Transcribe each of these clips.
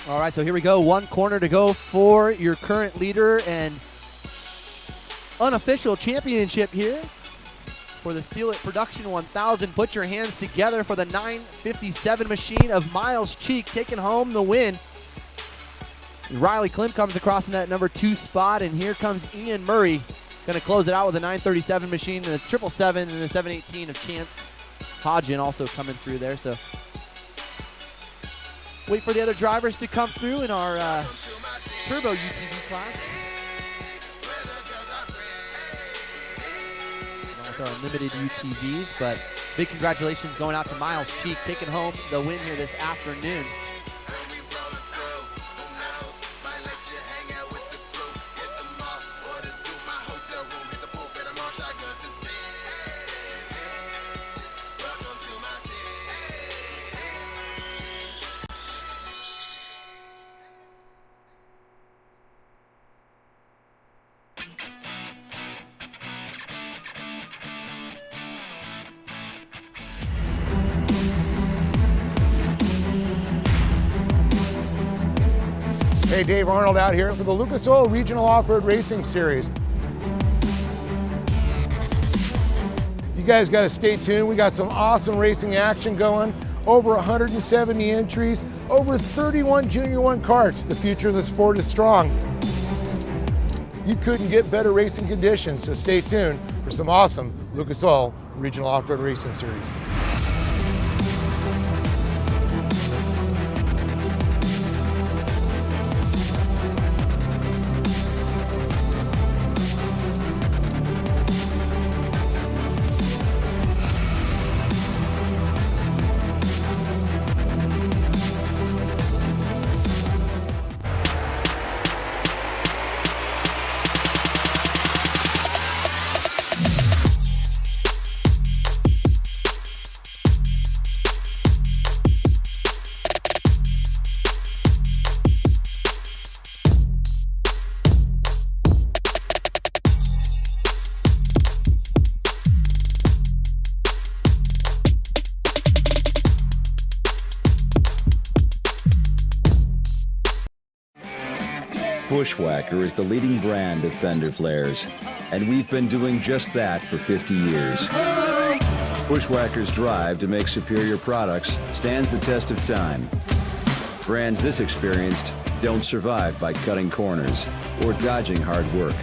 All right, so here we go. One corner to go for your current leader and unofficial championship here for the Steel It Production 1000. Put your hands together for the 957 machine of Miles Cheek taking home the win. Riley Klim comes across in that number 2 spot, and here comes Ian Murray. Going to close it out with a 937 machine and a 777 and a 718 of Chance Hodgin also coming through there. So wait for the other drivers to come through in our Turbo UTV class. And also our limited UTVs, but big congratulations going out to Miles Cheek, taking home the win here this afternoon. Hey, Dave Arnold out here for the Lucas Oil Regional Off-Road Racing Series. You guys got to stay tuned. We got some awesome racing action going. Over 170 entries, over 31 Junior 1 karts. The future of the sport is strong. You couldn't get better racing conditions, so stay tuned for some awesome Lucas Oil Regional Off-Road Racing Series. Bushwhacker is the leading brand of fender flares, and we've been doing just that for 50 years. Bushwhacker's drive to make superior products stands the test of time. Brands this experienced don't survive by cutting corners or dodging hard work.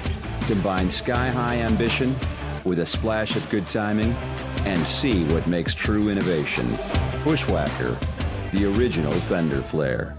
Combine sky-high ambition with a splash of good timing and see what makes true innovation. Bushwhacker, the original fender flare.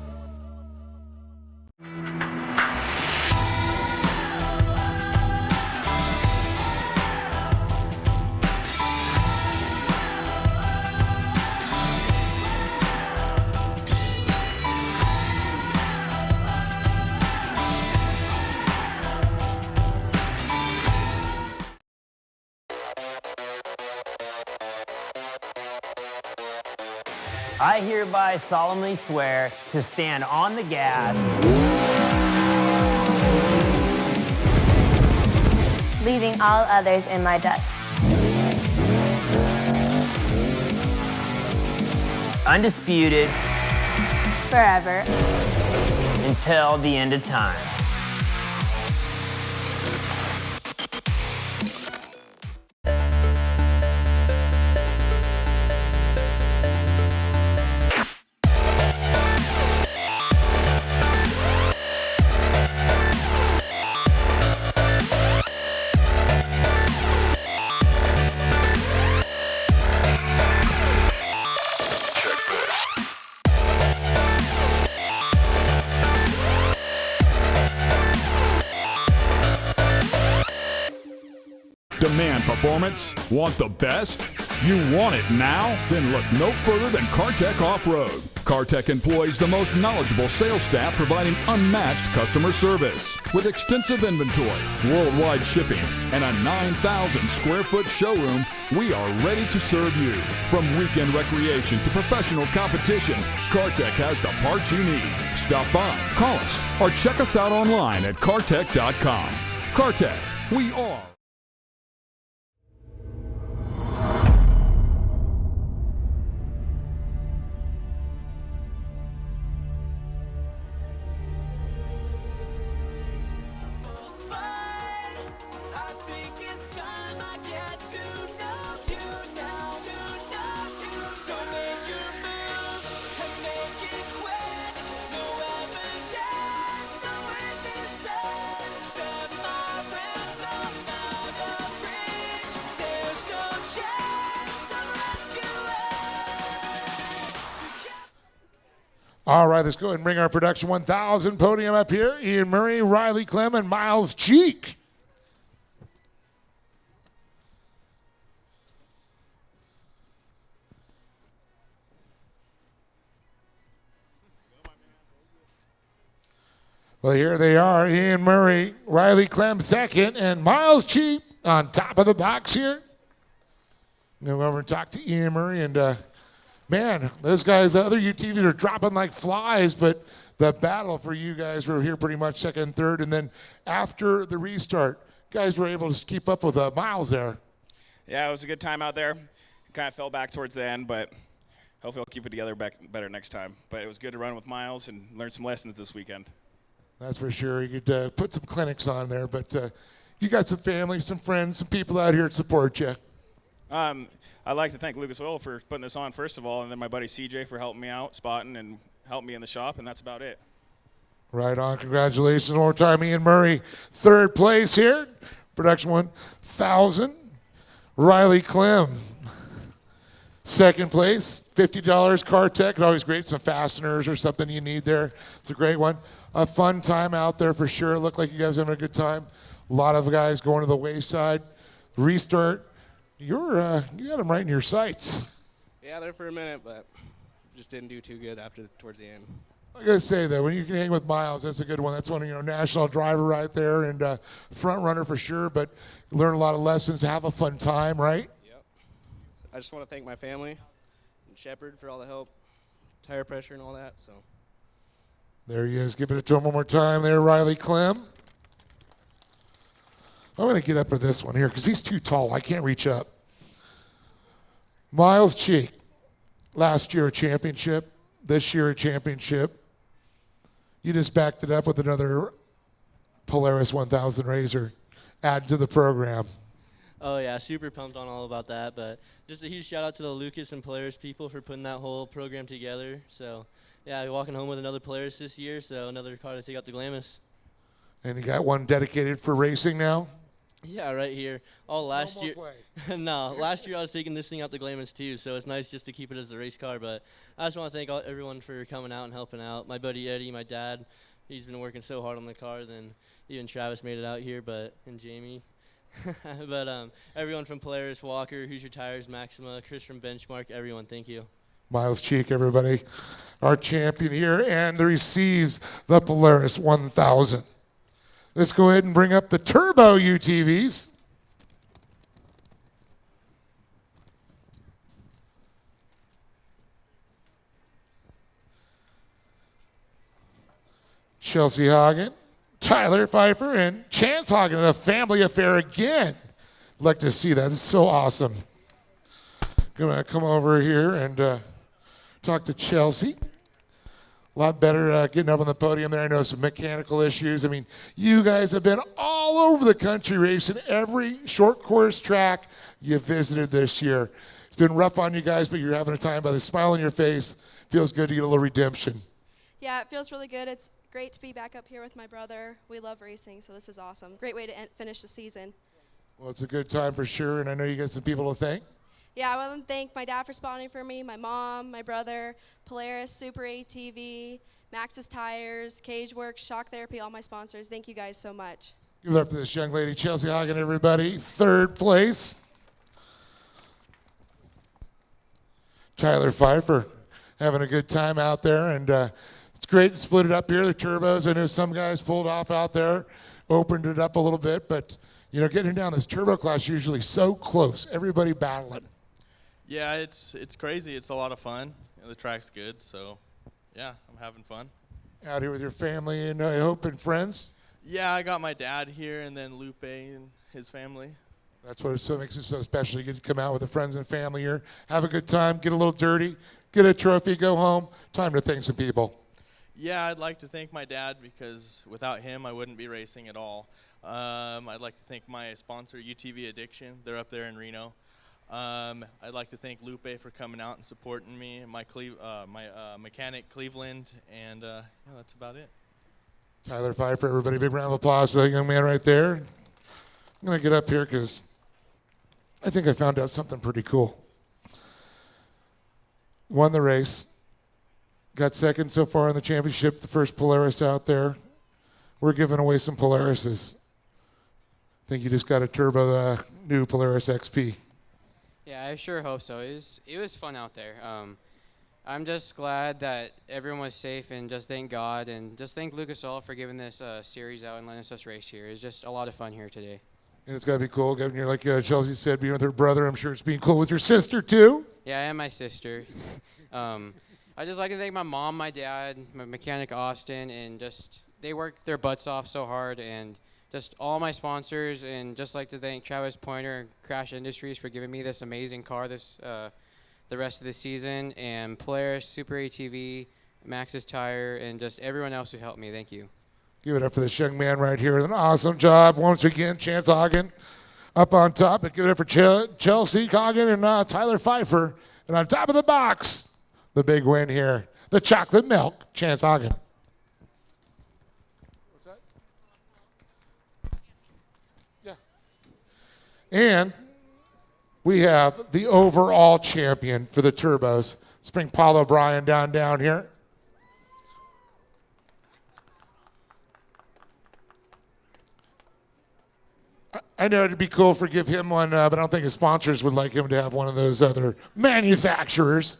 I hereby solemnly swear to stand on the gas, leaving all others in my dust. undisputed, Forever. until the end of time. Demand performance? Want the best? You want it now? Then look no further than CarTech Off-Road. CarTech employs the most knowledgeable sales staff providing unmatched customer service. With extensive inventory, worldwide shipping, and a 9,000 square foot showroom, we are ready to serve you. From weekend recreation to professional competition, CarTech has the parts you need. Stop by, call us, or check us out online at cartech.com. CarTech, we are. All right, let's go ahead and bring our Production 1000 podium up here. Ian Murray, Riley Clem, and Miles Cheek. Well, here they are, Ian Murray, Riley Clem second, and Miles Cheek on top of the box here. Go over and talk to Ian Murray, and man, those guys, the other UTVs are dropping like flies, but the battle for you guys were here pretty much second and third, and then after the restart, guys were able to keep up with Miles there. Yeah, it was a good time out there. Kind of fell back towards the end, but hopefully we'll keep it together better next time. But it was good to run with Miles and learn some lessons this weekend. That's for sure. You could put some clinics on there, but you got some family, some friends, some people out here to support you. I'd like to thank Lucas Oil for putting this on, first of all, and then my buddy CJ for helping me out, spotting, and helping me in the shop, and that's about it. Right on. Congratulations one more time, Ian Murray. Third place here, Production 1000. Riley Clem. Second place, $50 Car Tech. Always great, some fasteners or something you need there. It's a great one. A fun time out there for sure. Looked like you guys having a good time. A lot of guys going to the wayside. Restart. You got them right in your sights. Yeah, there for a minute, but just didn't do too good towards the end. I gotta say though, when you can hang with Miles, that's a good one. That's one of national driver right there and front runner for sure. But learn a lot of lessons, have a fun time, right? Yep. I just want to thank my family and Shepard for all the help, tire pressure and all that. So. There he is. Give it to him one more time. There, Riley Clem. I'm going to get up for this one here because he's too tall. I can't reach up. Miles Cheek. Last year a championship. This year a championship. You just backed it up with another Polaris 1000 Razor added to the program. Oh, yeah, super pumped on all about that. But just a huge shout-out to the Lucas and Polaris people for putting that whole program together. So, yeah, walking home with another Polaris this year, so another car to take out the Glamis. And you got one dedicated for racing now? Yeah, right here. All last year. No, last year I was taking this thing out the Glamis too, so it's nice just to keep it as the race car. But I just want to thank everyone for coming out and helping out. My buddy Eddie, my dad, he's been working so hard on the car. Then even Travis made it out here, and Jamie. But everyone from Polaris, Walker, Hoosier Tires, Maxima, Chris from Benchmark, everyone, thank you. Miles Cheek, everybody, our champion here, and receives the Polaris 1000. Let's go ahead and bring up the Turbo UTVs. Chelsea Hagen, Tyler Pfeiffer, and Chance Hagen, a family affair again. Like to see that. It's so awesome. Gonna come over here and talk to Chelsea. A lot better getting up on the podium there. I know some mechanical issues. I mean, you guys have been all over the country racing every short course track you visited this year. It's been rough on you guys, but you're having a time. By the smile on your face, feels good to get a little redemption. Yeah, it feels really good. It's great to be back up here with my brother. We love racing, so this is awesome. Great way to finish the season. Well, it's a good time for sure, and I know you got some people to thank. Yeah, I want to thank my dad for spotting for me, my mom, my brother, Polaris, Super ATV, Max's Tires, Cage Works, Shock Therapy, all my sponsors. Thank you guys so much. Give it up for this young lady, Chelsea Hagen, everybody. Third place. Tyler Pfeiffer having a good time out there, and it's great to split it up here. The turbos, I know some guys pulled off out there, opened it up a little bit, but getting down this turbo class usually so close, everybody battling. Yeah, it's crazy. It's a lot of fun. The track's good, so yeah, I'm having fun. Out here with your family and I hope and friends? Yeah, I got my dad here and then Lupe and his family. That's what makes it so special. You get to come out with the friends and family here, have a good time, get a little dirty, get a trophy, go home. Time to thank some people. Yeah, I'd like to thank my dad because without him, I wouldn't be racing at all. I'd like to thank my sponsor, UTV Addiction. They're up there in Reno. I'd like to thank Lupe for coming out and supporting me, and my mechanic Cleveland, and that's about it. Tyler Pfeiffer, everybody, big round of applause for that young man right there. I'm going to get up here because I think I found out something pretty cool. Won the race, Got second so far in the championship, the first Polaris out there. We're giving away some Polarises. I think you just got to turbo the new Polaris XP. Yeah, I sure hope so. It was fun out there. I'm just glad that everyone was safe, and just thank God and just thank Lucas Oil for giving this series out and letting us race here. It's just a lot of fun here today. And it's got to be cool, Gavin. You're like Chelsea said, being with her brother. I'm sure it's being cool with your sister, too. Yeah, and my sister. I just like to thank my mom, my dad, my mechanic Austin, and just they worked their butts off so hard, and just all my sponsors, and just like to thank Travis Pointer and Crash Industries for giving me this amazing car the rest of the season, and Polaris, Super ATV, Max's Tire, and just everyone else who helped me. Thank you. Give it up for this young man right here. An awesome job once again. Chance Hagen up on top. But give it up for Chelsea Hagen and Tyler Pfeiffer. And on top of the box, the big win here, the chocolate milk, Chance Hagen. What's that? Yeah. And we have the overall champion for the turbos. Let's bring Paul O'Brien down here. I know it'd be cool for give him one, but I don't think his sponsors would like him to have one of those other manufacturers.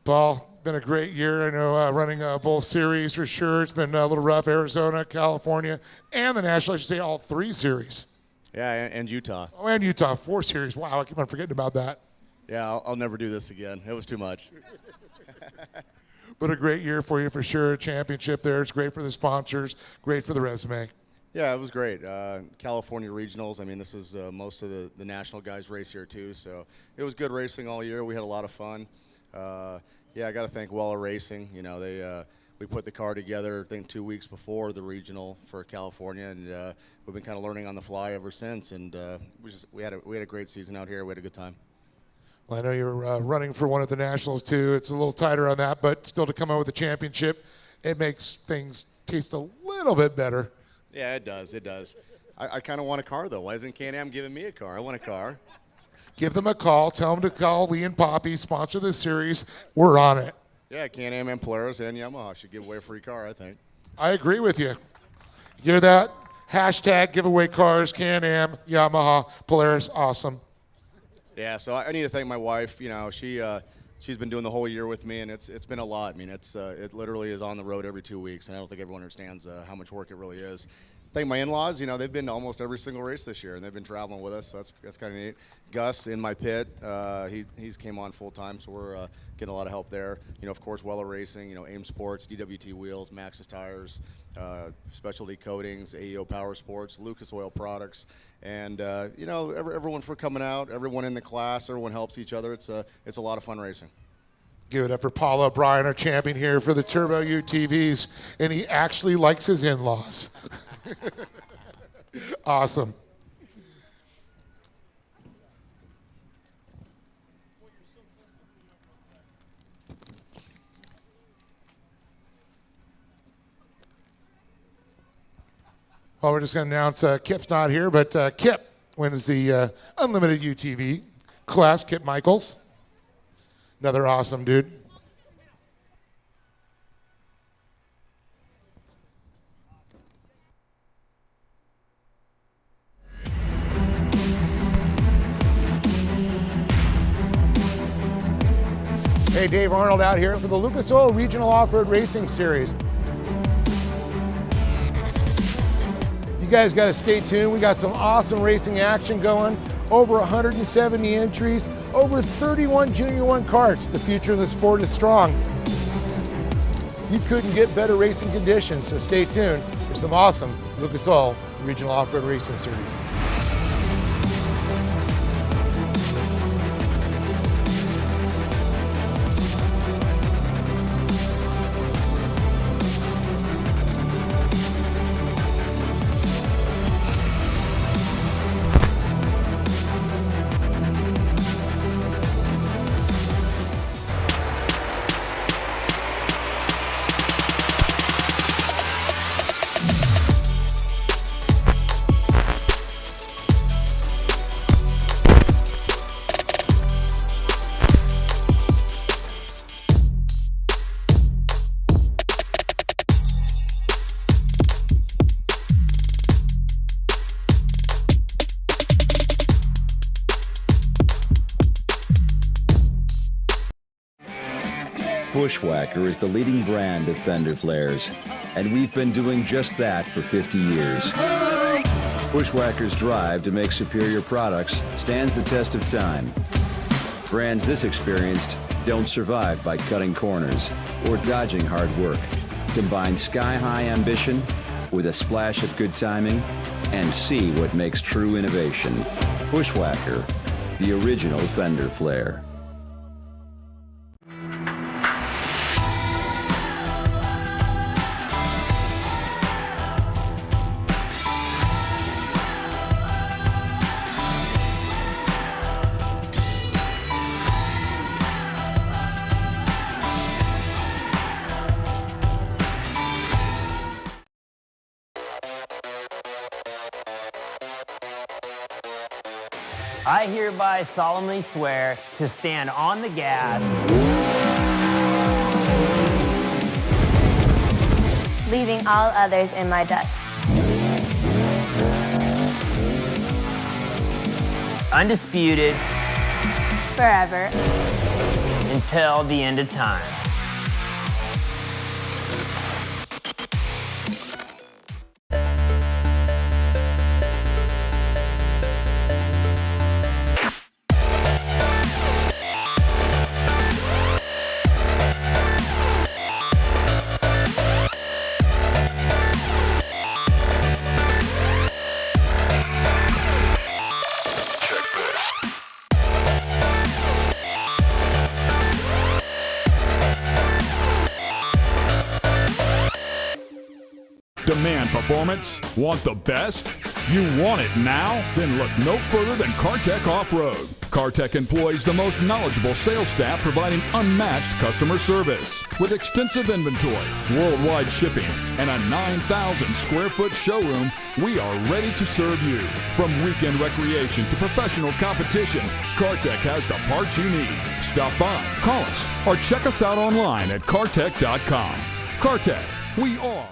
Paul, been a great year. I know running both series for sure. It's been a little rough. Arizona, California, and the National, I should say all 3 series. Yeah, and Utah. Oh, and Utah, 4 series. Wow, I keep on forgetting about that. Yeah, I'll never do this again. It was too much. But a great year for you for sure. Championship there. It's great for the sponsors. Great for the resume. Yeah, it was great. California Regionals. I mean, this is most of the national guys race here too. So it was good racing all year. We had a lot of fun. Yeah, I got to thank Weller Racing. You know, we put the car together, I think, 2 weeks before the regional for California, and we've been kind of learning on the fly ever since. And we had a great season out here. We had a good time. Well, I know you're running for one at the Nationals, too. It's a little tighter on that, but still to come out with a championship, it makes things taste a little bit better. Yeah, it does. It does. I kind of want a car, though. Why isn't Can-Am giving me a car? I want a car. Give them a call. Tell them to call Lee and Poppy, sponsor this series. We're on it. Yeah, Can-Am and Polaris and Yamaha should give away a free car, I think. I agree with you. You hear that? Hashtag giveaway cars, Can-Am, Yamaha, Polaris, awesome. Yeah, so I need to thank my wife. You know, she's been doing the whole year with me, and it's been a lot. I mean, it literally is on the road every 2 weeks, and I don't think everyone understands how much work it really is. Thank my in-laws. You know, they've been to almost every single race this year, and they've been traveling with us, so that's kind of neat. Gus in my pit, he's came on full time, so we're getting a lot of help there. You know, of course, Weller Racing, you know, AIM Sports, DWT Wheels, Max's Tires, Specialty Coatings, AEO Power Sports, Lucas Oil Products, and you know, everyone for coming out, everyone in the class, everyone helps each other. It's a lot of fun racing. Give it up for Paul O'Brien, our champion here for the Turbo UTVs, and he actually likes his in-laws. Awesome. Well, we're just going to announce Kip's not here, but Kip wins the Unlimited UTV class, Kip Michaels. Another awesome dude. Hey, Dave Arnold out here for the Lucas Oil Regional Off-Road Racing Series. You guys got to stay tuned. We got some awesome racing action going. Over 170 entries, over 31 Junior 1 karts. The future of the sport is strong. You couldn't get better racing conditions, so stay tuned for some awesome Lucas Oil Regional Off-Road Racing Series. Bushwhacker is the leading brand of fender flares, and we've been doing just that for 50 years. Bushwhacker's drive to make superior products stands the test of time. Brands this experienced don't survive by cutting corners or dodging hard work. Combine sky-high ambition with a splash of good timing and see what makes true innovation. Bushwhacker, the original fender flare. I hereby solemnly swear to stand on the gas, leaving all others in my dust. undisputed, forever, until the end of time. Demand performance? Want the best? You want it now? Then look no further than Cartech Off-Road. Cartech employs the most knowledgeable sales staff providing unmatched customer service. With extensive inventory, worldwide shipping, and a 9,000 square foot showroom, we are ready to serve you. From weekend recreation to professional competition, Cartech has the parts you need. Stop by, call us, or check us out online at cartech.com. Cartech, we are.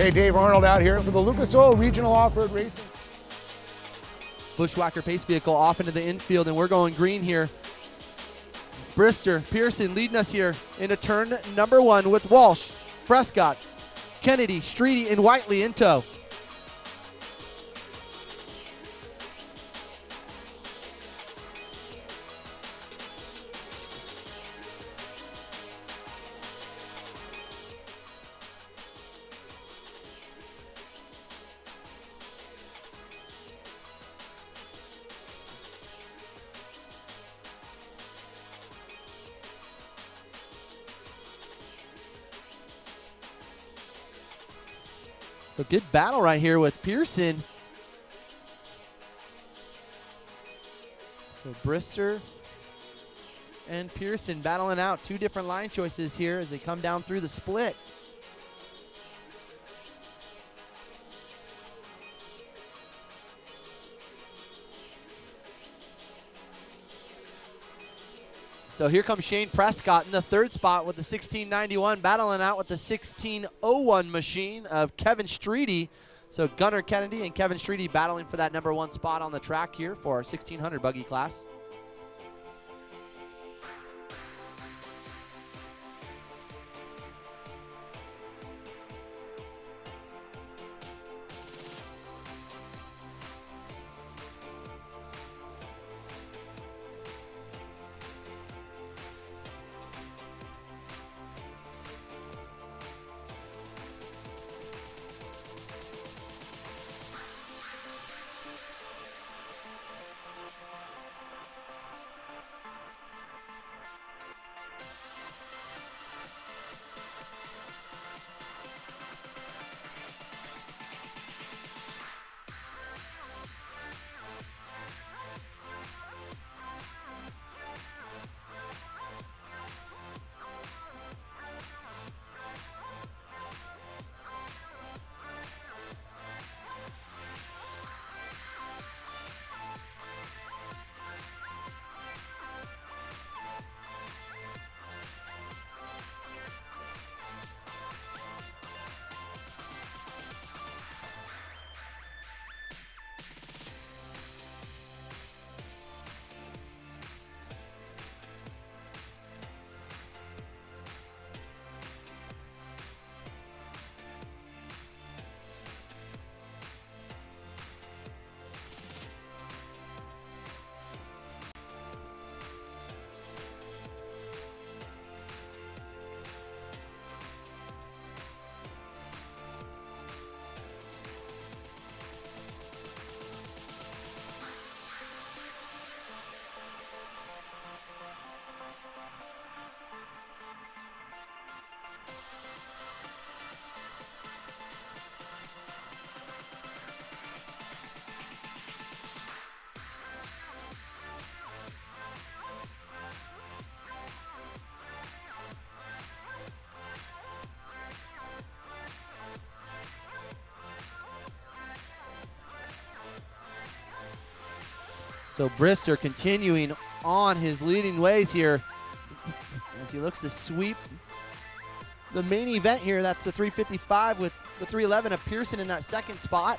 Hey, Dave Arnold out here for the Lucas Oil Regional Off-Road Racing. Bushwhacker pace vehicle off into the infield, and we're going green here. Brister, Pearson leading us here into turn number one with Walsh, Prescott, Kennedy, Streety, and Whiteley in tow. So good battle right here with Pearson. So Brister and Pearson battling out. Two different line choices here as they come down through the split. So here comes Shane Prescott in the third spot with the 1691, battling out with the 1601 machine of Kevin Streety. So Gunnar Kennedy and Kevin Streety battling for that number one spot on the track here for our 1600 buggy class. So Brister continuing on his leading ways here as he looks to sweep the main event here. That's the 355 with the 311 of Pearson in that second spot.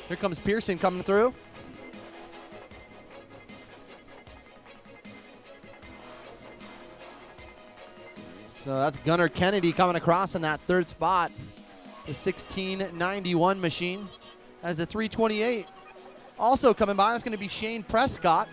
Here comes Pearson coming through. So that's Gunnar Kennedy coming across in that third spot. The 1691 machine as a 328. Also coming by, that's going to be Shane Prescott.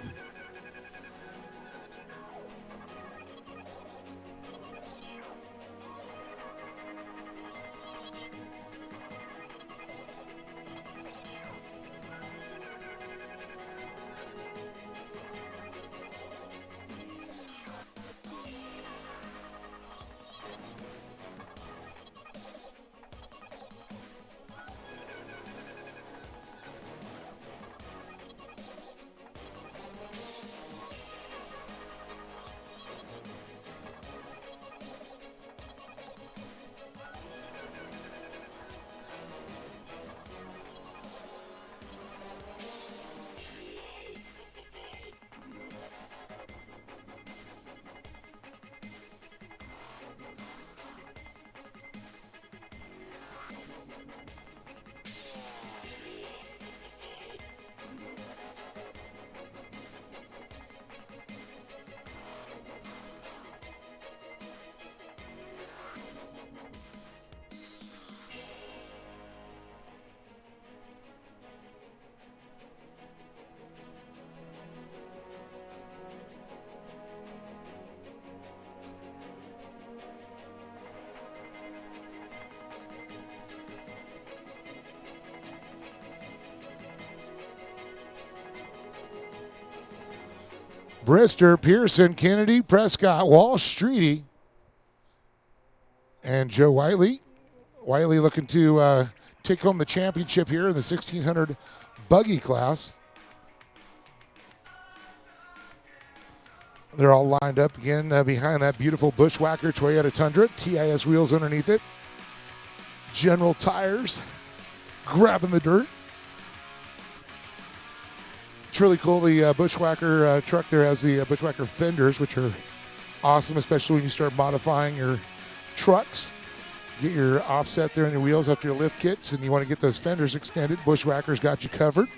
Brister, Pearson, Kennedy, Prescott, Walsh, Streety, and Joe Whiteley. Whiteley looking to take home the championship here in the 1600 buggy class. They're all lined up again behind that beautiful Bushwhacker Toyota Tundra. TIS wheels underneath it. General tires grabbing the dirt. It's really cool. The Bushwhacker truck there has the Bushwhacker fenders, which are awesome, especially when you start modifying your trucks. Get your offset there on your wheels after your lift kits, and you want to get those fenders extended. Bushwhacker's got you covered.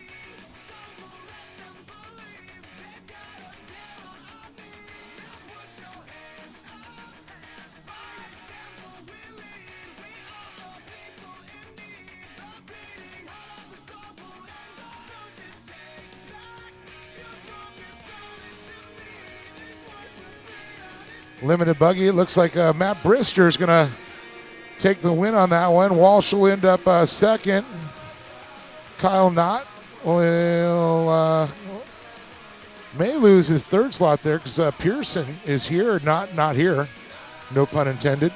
Limited buggy. It looks like Matt Brister is going to take the win on that one. Walsh will end up second. Kyle Knott will may lose his third slot there because Pearson is here, not here. No pun intended.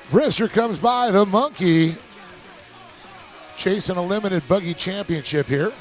Brister comes by the monkey, chasing a limited Buggy championship here.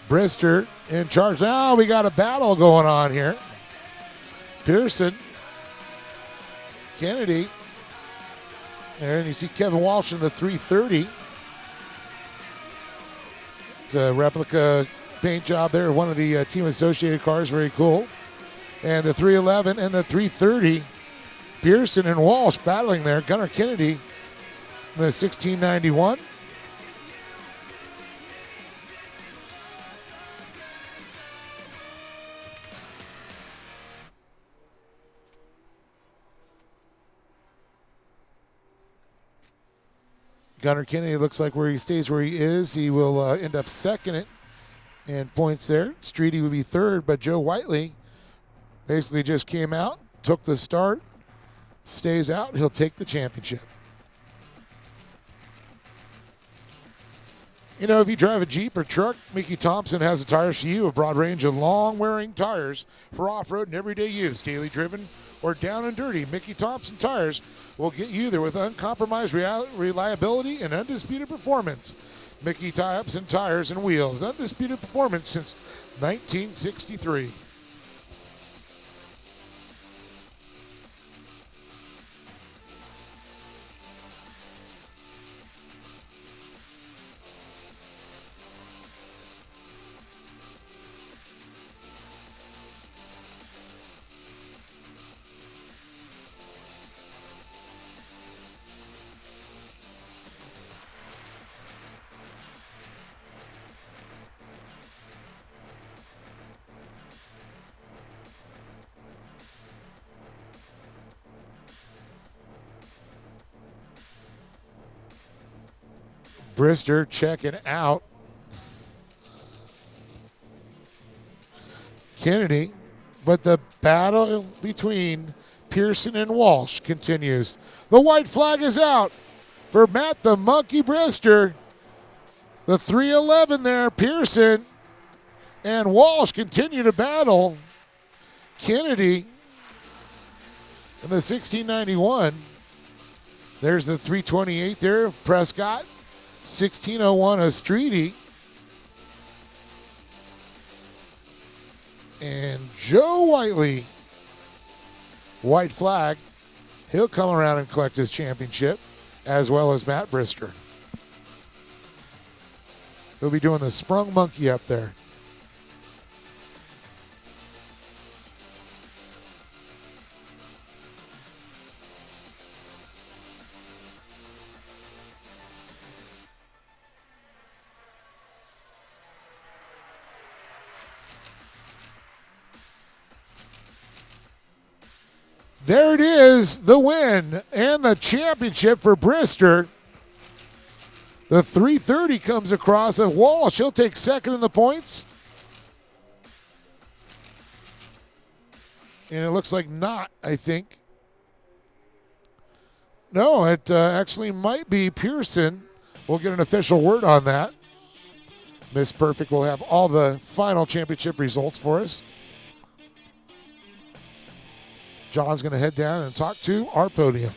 Brister in charge. Now we got a battle going on here. Pearson, Kennedy, and you see Kevin Walsh in the 330. It's a replica paint job there, one of the team associated cars, very cool. And the 311 and the 330, Pearson and Walsh battling there. Gunnar Kennedy in the 1691. Gunnar Kennedy looks like where he stays where he is. He will end up second in points there. Streety would be third, but Joe Whiteley basically just came out, took the start, stays out. He'll take the championship. You know, if you drive a Jeep or truck, Mickey Thompson has the tires for you. A broad range of long-wearing tires for off-road and everyday use. Daily driven or down and dirty, Mickey Thompson tires will get you there with uncompromised reliability and undisputed performance. Mickey Thompson tires and wheels, undisputed performance since 1963. Brister checking out. Kennedy, but the battle between Pearson and Walsh continues. The white flag is out for Matt the Monkey Brister. The 311 there, Pearson and Walsh continue to battle. Kennedy in the 1691. There's the 328 there of Prescott. 1601 of Streety. And Joe Whiteley, white flag. He'll come around and collect his championship, as well as Matt Brister. He'll be doing the sprung monkey up there. There it is, the win and the championship for Brister. The 330 comes across at Walsh. He'll take second in the points. And it looks like not, I think. No, it actually might be Pearson. We'll get an official word on that. Miss Perfect will have all the final championship results for us. John's going to head down and talk to our podium.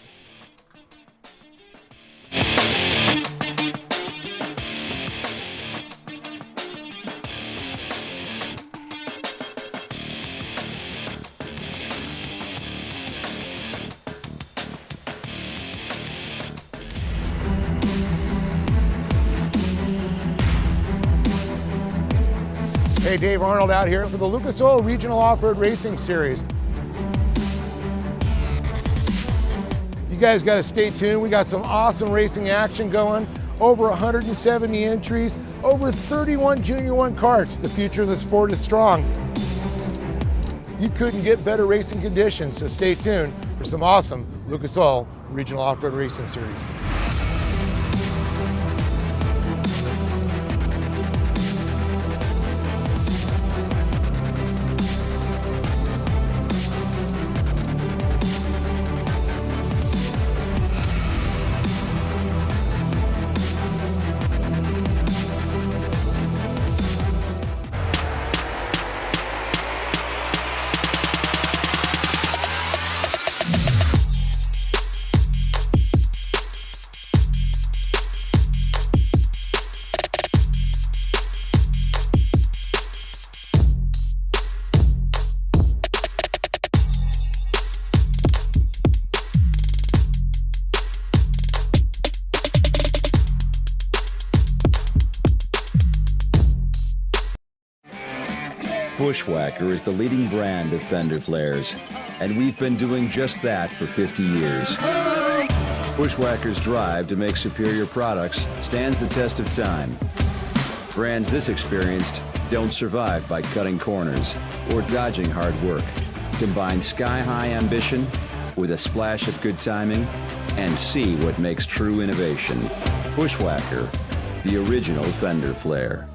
Hey, Dave Arnold out here for the Lucas Oil Regional Off-Road Racing Series. You guys got to stay tuned. We got some awesome racing action going. Over 170 entries, over 31 Junior 1 karts. The future of the sport is strong. You couldn't get better racing conditions, so stay tuned for some awesome Lucas Oil Regional Off-Road Racing Series. Bushwhacker is the leading brand of fender flares, and we've been doing just that for 50 years. Bushwhacker's drive to make superior products stands the test of time. Brands this experienced don't survive by cutting corners or dodging hard work. Combine sky-high ambition with a splash of good timing and see what makes true innovation. Bushwhacker, the original fender flare.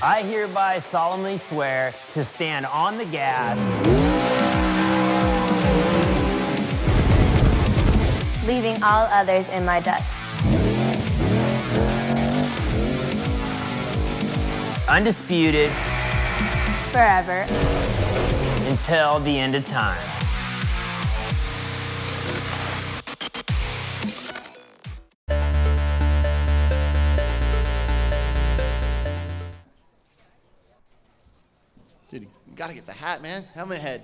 I hereby solemnly swear to stand on the gas, leaving all others in my dust. undisputed, forever, until the end of time. Dude, you gotta get the hat, man. Helmet head.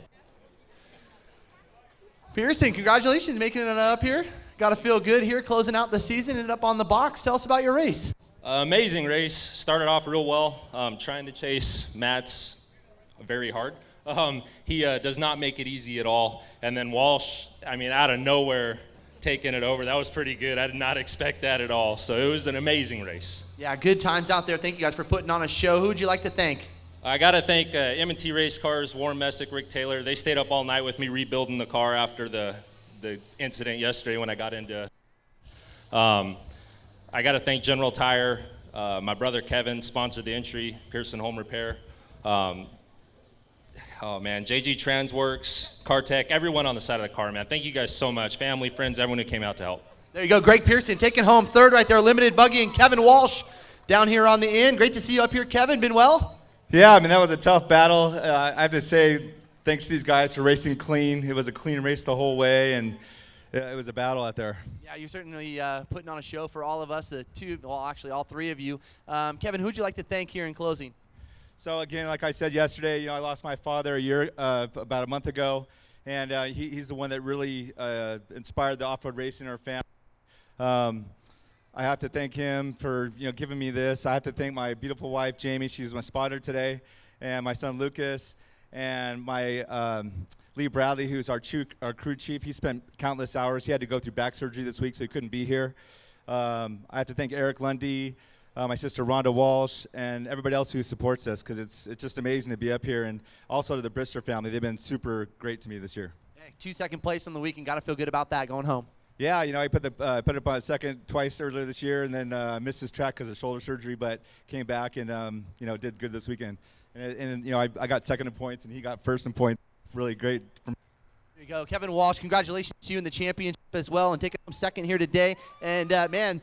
Pearson, congratulations making it up here. Gotta feel good here, closing out the season, ended up on the box. Tell us about your race. Amazing race. Started off real well, trying to chase Matt's very hard. He does not make it easy at all. And then Walsh, I mean, out of nowhere, taking it over. That was pretty good. I did not expect that at all. So it was an amazing race. Yeah, good times out there. Thank you guys for putting on a show. Who would you like to thank? I got to thank M&T Race Cars, Warren Messick, Rick Taylor. They stayed up all night with me rebuilding the car after the incident yesterday when I got into I got to thank General Tire. My brother Kevin sponsored the entry, Pearson Home Repair. Oh man, JG Transworks, CarTech, everyone on the side of the car, man. Thank you guys so much. Family, friends, everyone who came out to help. There you go, Greg Pearson taking home third right there, Limited Buggy, and Kevin Walsh down here on the end. Great to see you up here, Kevin. Been well? Yeah, I mean, that was a tough battle. I have to say, thanks to these guys for racing clean. It was a clean race the whole way, and it was a battle out there. Yeah, you're certainly putting on a show for all of us, actually all three of you. Kevin, who'd you like to thank here in closing? So again, like I said yesterday, I lost my father about a month ago, and he's the one that really inspired the off-road racing in our family. I have to thank him for giving me this. I have to thank my beautiful wife Jamie. She's my spotter today, and my son Lucas, and my Lee Bradley, who's our crew chief. He spent countless hours. He had to go through back surgery this week, so he couldn't be here. I have to thank Eric Lundy, my sister Rhonda Walsh, and everybody else who supports us, because it's just amazing to be up here. And also to the Brister family. They've been super great to me this year. Hey, 2nd place on the week, and got to feel good about that going home. Yeah, I put it up on second twice earlier this year, and then missed this track because of shoulder surgery, but came back and did good this weekend. And I got second in points, and he got first in points. Really great. There you go, Kevin Walsh. Congratulations to you in the championship as well, and taking home second here today. And man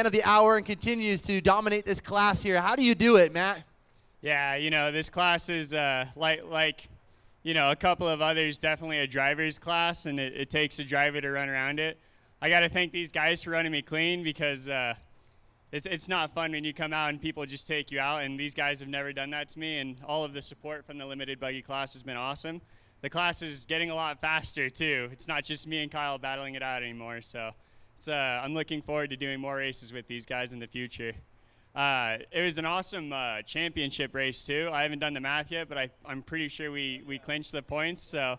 of the hour, and continues to dominate this class here. How do you do it, Matt? Yeah, this class is like a couple of others, definitely a driver's class, and it takes a driver to run around it. I got to thank these guys for running me clean, because it's not fun when you come out and people just take you out, and these guys have never done that to me, and all of the support from the Limited Buggy class has been awesome. the class is getting a lot faster too. It's not just me and Kyle battling it out anymore. So I'm looking forward to doing more races with these guys in the future. It was an awesome championship race too. I haven't done the math yet, but I'm pretty sure we clinched the points. So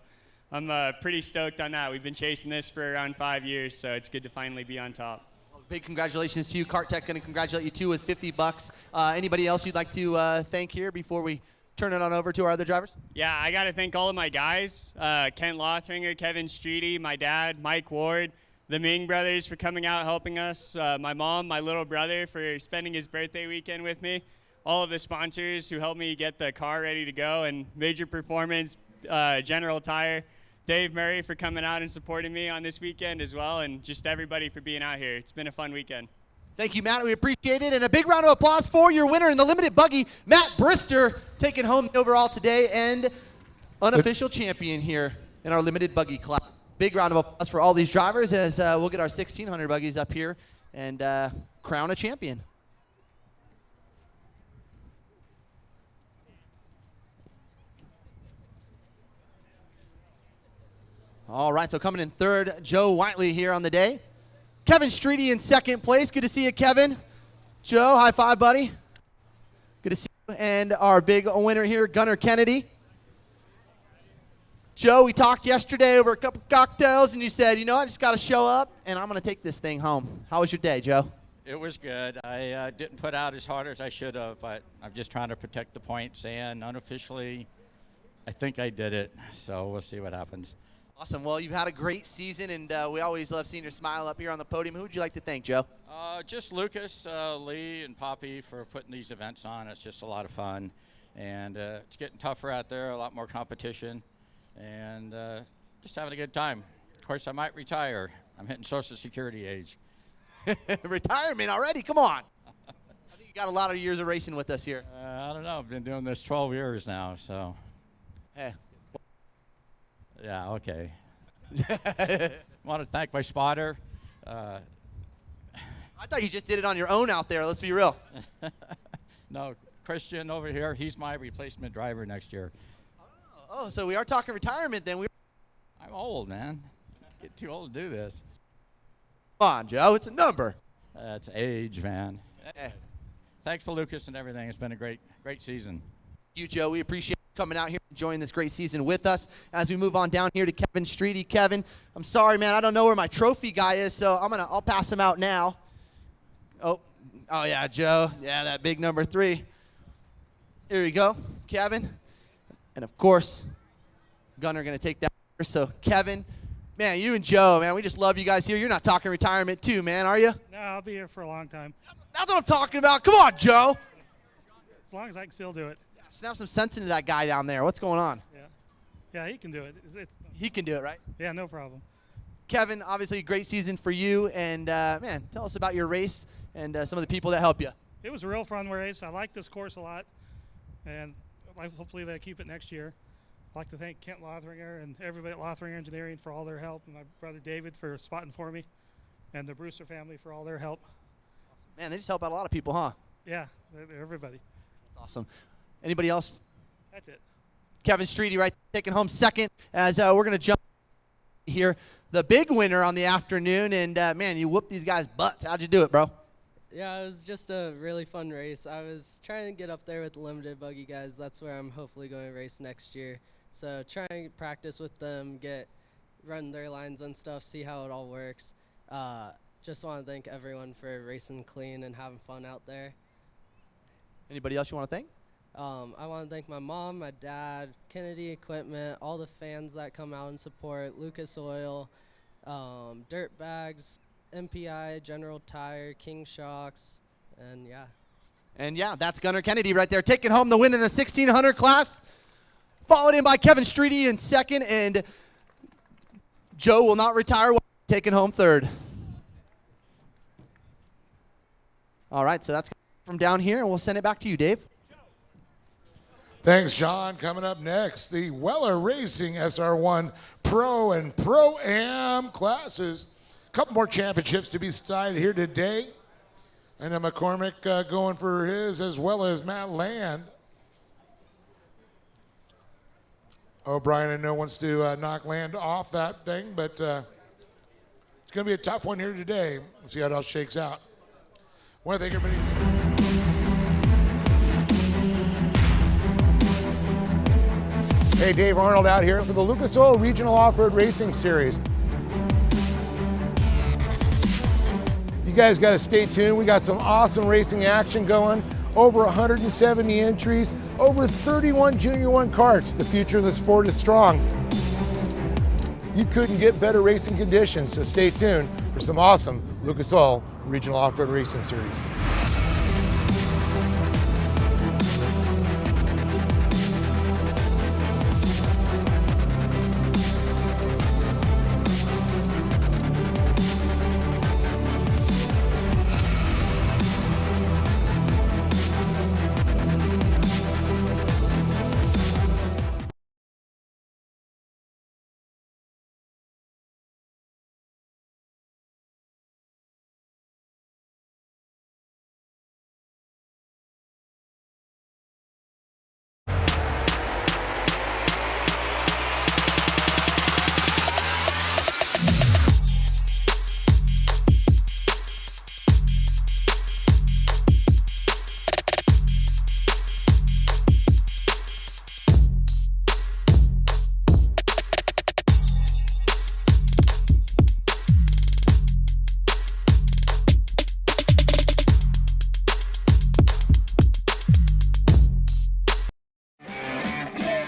I'm pretty stoked on that. We've been chasing this for around 5 years, so it's good to finally be on top. Well, big congratulations to you. Kart Tech going to congratulate you too with $50. Anybody else you'd like to thank here before we turn it on over to our other drivers? Yeah, I got to thank all of my guys, Kent Lothringer, Kevin Streety, my dad, Mike Ward, the Ming brothers for coming out helping us, my mom, my little brother for spending his birthday weekend with me, all of the sponsors who helped me get the car ready to go, and Major Performance, General Tire, Dave Murray for coming out and supporting me on this weekend as well, and just everybody for being out here. It's been a fun weekend. Thank you, Matt. We appreciate it. And a big round of applause for your winner in the limited buggy, Matt Brister, taking home the overall today and unofficial champion here in our limited buggy class. Big round of applause for all these drivers as we'll get our 1,600 buggies up here and crown a champion. All right, so coming in third, Joe Whiteley here on the day. Kevin Streety in second place. Good to see you, Kevin. Joe, high five, buddy. Good to see you. And our big winner here, Gunnar Kennedy. Joe, we talked yesterday over a couple cocktails, and you said, you know, I just got to show up, and I'm going to take this thing home. How was your day, Joe? It was good. I didn't put out as hard as I should have, but I'm just trying to protect the points, and unofficially, I think I did it. So we'll see what happens. Awesome. Well, you've had a great season, and we always love seeing your smile up here on the podium. Who would you like to thank, Joe? Just Lucas, Lee, and Poppy for putting these events on. It's just a lot of fun, and it's getting tougher out there, a lot more competition, and just having a good time. Of course, I might retire. I'm hitting Social Security age. Retirement already? Come on. I think you got a lot of years of racing with us here. I don't know. I've been doing this 12 years now, so. Hey. Yeah, okay. Want to thank my spotter. I thought you just did it on your own out there. Let's be real. No, Christian over here, he's my replacement driver next year. Oh, so we are talking retirement then. I'm old, man. Get too old to do this. Come on, Joe. It's a number. That's age, man. Hey. Thanks for Lucas and everything. It's been a great season. You, Joe. We appreciate coming out here and enjoying this great season with us. As we move on down here to Kevin Streety. Kevin, I'm sorry, man. I don't know where my trophy guy is, so I'll pass him out now. Oh yeah, Joe. Yeah, that big number 3. Here we go, Kevin. And of course, Gunnar going to take that first. So Kevin, man, you and Joe, man, we just love you guys here. You're not talking retirement too, man, are you? No, I'll be here for a long time. That's what I'm talking about. Come on, Joe. As long as I can still do it. Snap some sense into that guy down there. What's going on? Yeah, he can do it. He can do it, right? Yeah, no problem. Kevin, obviously a great season for you. And, man, tell us about your race and some of the people that help you. It was a real fun race. I like this course a lot. And hopefully they keep it next year. I'd like to thank Kent Lothringer and everybody at Lothringer Engineering for all their help, and my brother David for spotting for me, and the Brewster family for all their help. Awesome. Man, they just help out a lot of people, huh? Yeah, everybody. That's awesome. Anybody else? That's it. Kevin Streety right there, taking home second as we're going to jump here. The big winner on the afternoon, and, man, you whooped these guys' butts. How'd you do it, bro? Yeah, it was just a really fun race. I was trying to get up there with the limited buggy guys. That's where I'm hopefully going to race next year. So trying to practice with them, run their lines and stuff, see how it all works. Just want to thank everyone for racing clean and having fun out there. Anybody else you want to thank? I want to thank my mom, my dad, Kennedy Equipment, all the fans that come out and support, Lucas Oil, Dirt Bags, MPI, General Tire, King Shocks, and yeah. And yeah, that's Gunnar Kennedy right there, taking home the win in the 1600 class, followed in by Kevin Streety in second, and Joe will not retire, taking home third. All right, so that's from down here, and we'll send it back to you, Dave. Thanks, John. Coming up next, the Weller Racing SR1 Pro and Pro-Am classes. A couple more championships to be decided here today. And then McCormick going for his, as well as Matt Land. O'Brien, I know, wants to knock land off that thing, but it's going to be a tough one here today. Let's see how it all shakes out. I want to thank everybody. Hey, Dave Arnold out here for the Lucas Oil Regional Off-Road Racing Series. You guys got to stay tuned. We got some awesome racing action going. Over 170 entries, over 31 Junior 1 karts. The future of the sport is strong. You couldn't get better racing conditions, so stay tuned for some awesome Lucas Oil Regional Off-Road Racing Series.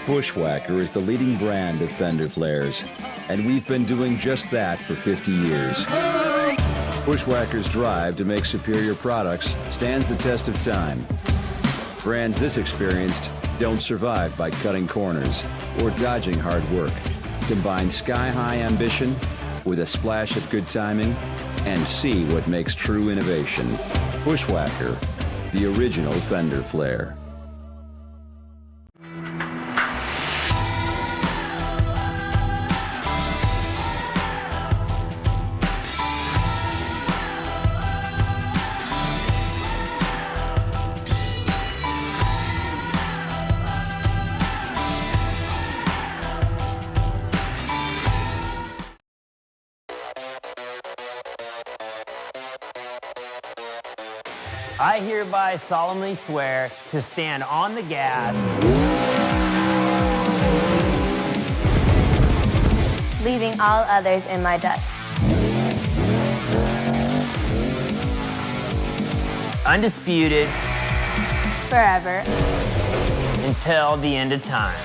Bushwhacker is the leading brand of fender flares, and we've been doing just that for 50 years. Bushwhacker's drive to make superior products stands the test of time. Brands this experienced don't survive by cutting corners or dodging hard work. Combine sky-high ambition with a splash of good timing and see what makes true innovation. Bushwhacker, the original fender flare. I hereby solemnly swear to stand on the gas, leaving all others in my dust. undisputed, Forever. until the end of time.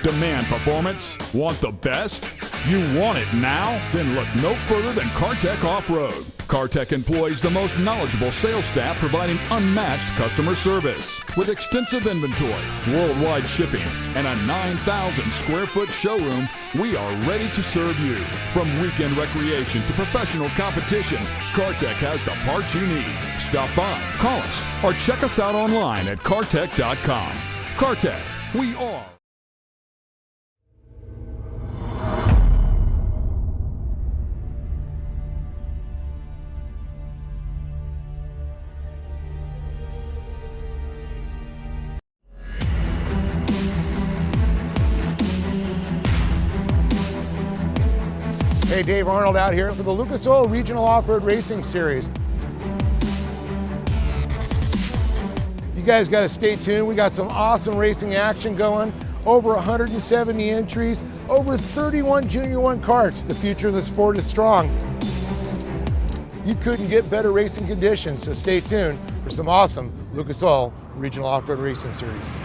Demand performance? Want the best? You want it now? Then look no further than CarTech Off-Road. CarTech employs the most knowledgeable sales staff providing unmatched customer service. With extensive inventory, worldwide shipping, and a 9,000 square foot showroom, we are ready to serve you. From weekend recreation to professional competition, CarTech has the parts you need. Stop by, call us, or check us out online at cartech.com. CarTech, we are. Hey, Dave Arnold out here for the Lucas Oil Regional Off-Road Racing Series. You guys got to stay tuned. We got some awesome racing action going. Over 170 entries, over 31 Junior 1 karts. The future of the sport is strong. You couldn't get better racing conditions, so stay tuned for some awesome Lucas Oil Regional Off-Road Racing Series.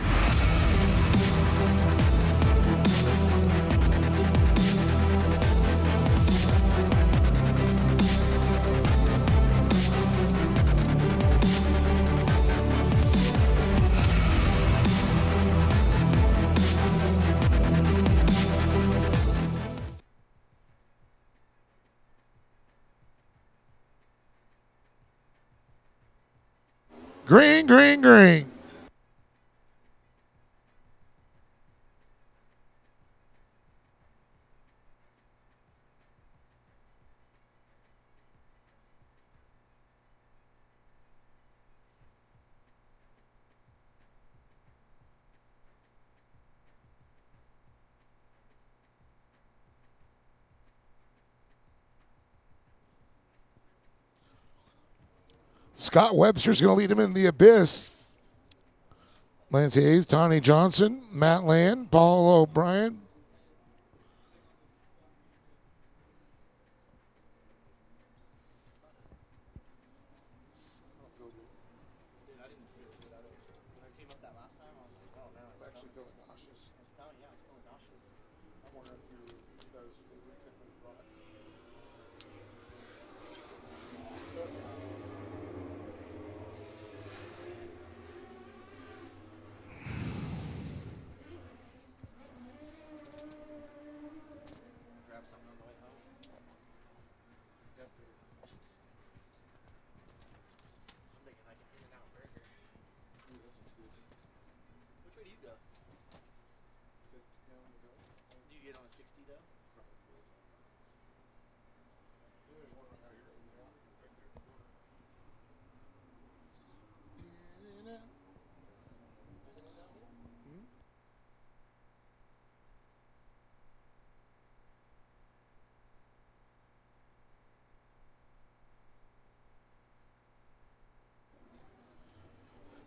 Green, green, green. Scott Webster's going to lead him into the abyss. Lance Hayes, Tawny Johnson, Matt Land, Paul O'Brien.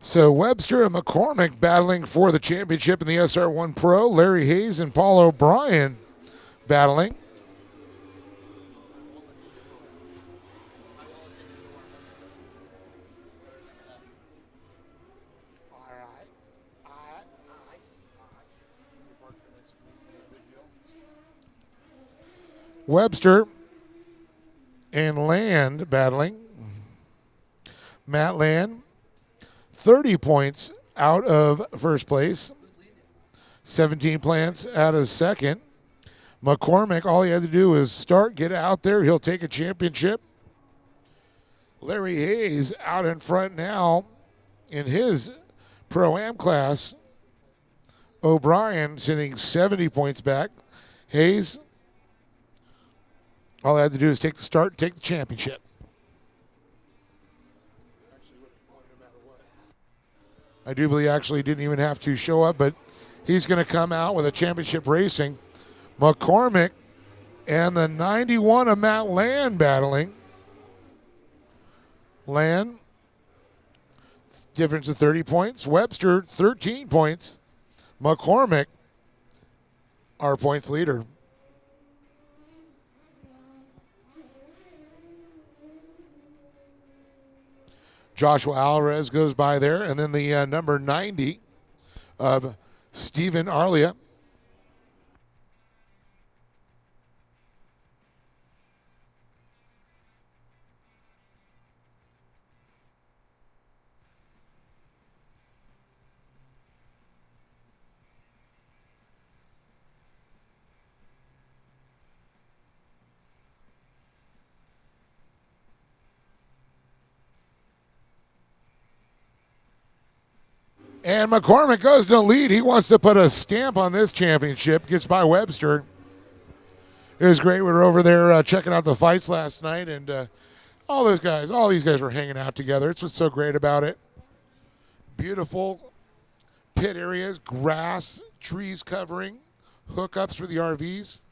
So Webster and McCormick battling for the championship in the SR1 Pro. Larry Hayes and Paul O'Brien battling. Webster and Land battling. Matt Land, 30 points out of first place, 17 points out of second. McCormick, all he had to do was start, get out there. He'll take a championship. Larry Hayes out in front now in his Pro-Am class. O'Brien sitting 70 points back. Hayes, all he had to do is take the start and take the championship. I do believe actually didn't even have to show up, but he's going to come out with a championship racing. McCormick and the 91 of Matt Land battling. Land, difference of 30 points. Webster, 13 points. McCormick, our points leader. Joshua Alvarez goes by there, and then the number 90 of Stephen Arlia. And McCormick goes to the lead. He wants to put a stamp on this championship. Gets by Webster. It was great. We were over there checking out the fights last night, and all these guys were hanging out together. It's what's so great about it. Beautiful pit areas, grass, trees covering, hookups for the RVs.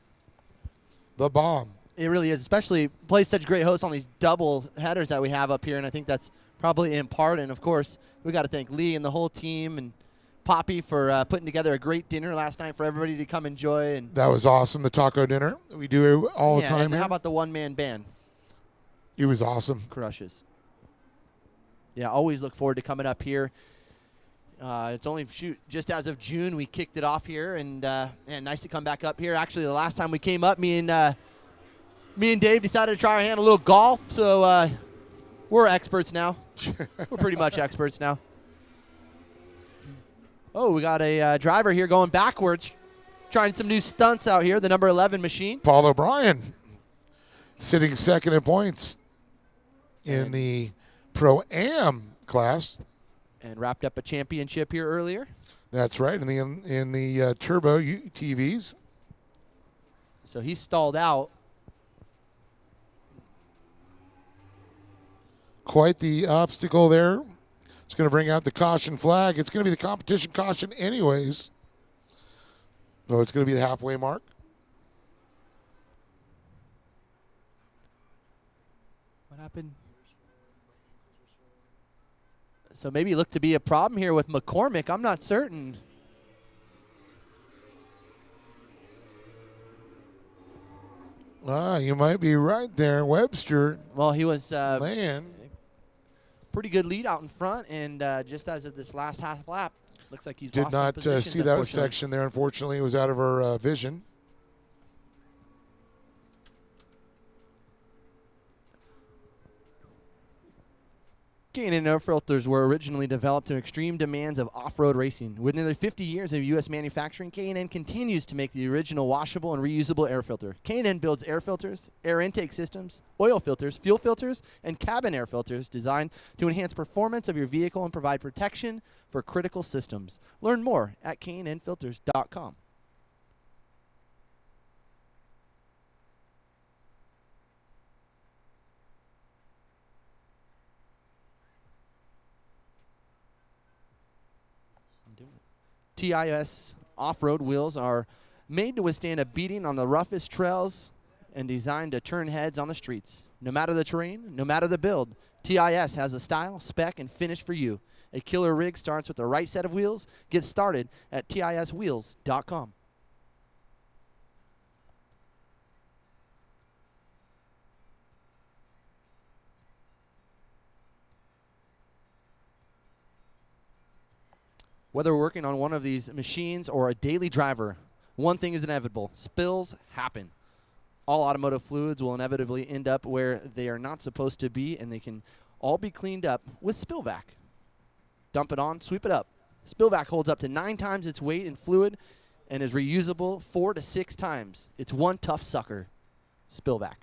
The bomb. It really is, especially plays such great hosts on these double headers that we have up here, and I think that's probably in part. And, of course, we got to thank Lee and the whole team and Poppy for putting together a great dinner last night for everybody to come enjoy. And that was awesome, the taco dinner. We do all the time and here. how about the one-man band? It was awesome. Crushes. Yeah, always look forward to coming up here. It's only, just as of June we kicked it off here, and nice to come back up here. Actually, the last time we came up, me and Dave decided to try our hand a little golf, so we're experts now. We're pretty much experts now. Oh, we got a driver here going backwards, trying some new stunts out here, the number 11 machine. Paul O'Brien sitting second in points in the Pro-Am class. And wrapped up a championship here earlier. That's right, in the turbo TVs. So he stalled out. Quite the obstacle there. It's going to bring out the caution flag. It's going to be the competition caution anyways. So it's going to be the halfway mark. What happened? So maybe looked to be a problem here with McCormick. I'm not certain. You might be right there, Webster. Well, he was man. Pretty good lead out in front, and just as of this last half lap, looks like he's Did lost some not positions, see that section there. Unfortunately, it was out of our vision. K&N air filters were originally developed to extreme demands of off-road racing. With nearly 50 years of U.S. manufacturing, K&N continues to make the original washable and reusable air filter. K&N builds air filters, air intake systems, oil filters, fuel filters, and cabin air filters designed to enhance performance of your vehicle and provide protection for critical systems. Learn more at knfilters.com. TIS off-road wheels are made to withstand a beating on the roughest trails and designed to turn heads on the streets. No matter the terrain, no matter the build, TIS has the style, spec, and finish for you. A killer rig starts with the right set of wheels. Get started at tiswheels.com. Whether we're working on one of these machines or a daily driver, one thing is inevitable. Spills happen. All automotive fluids will inevitably end up where they are not supposed to be, and they can all be cleaned up with Spillvac. Dump it on, sweep it up. Spillvac holds up to 9 times its weight in fluid and is reusable 4 to 6 times. It's one tough sucker. Spillvac.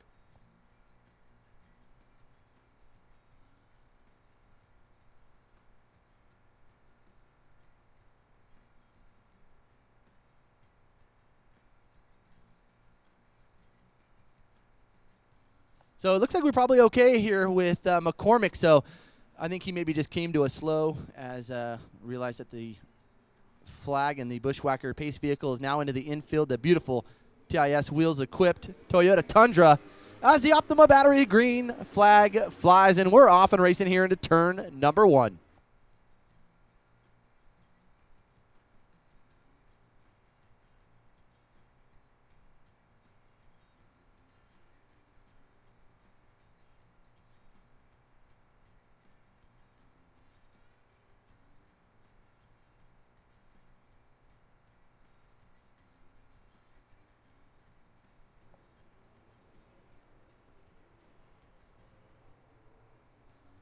So it looks like we're probably okay here with McCormick. So I think he maybe just came to a slow as realized that the flag and the Bushwhacker Pace vehicle is now into the infield. The beautiful TIS wheels equipped Toyota Tundra as the Optima battery green flag flies, and we're off and racing here into turn number 1.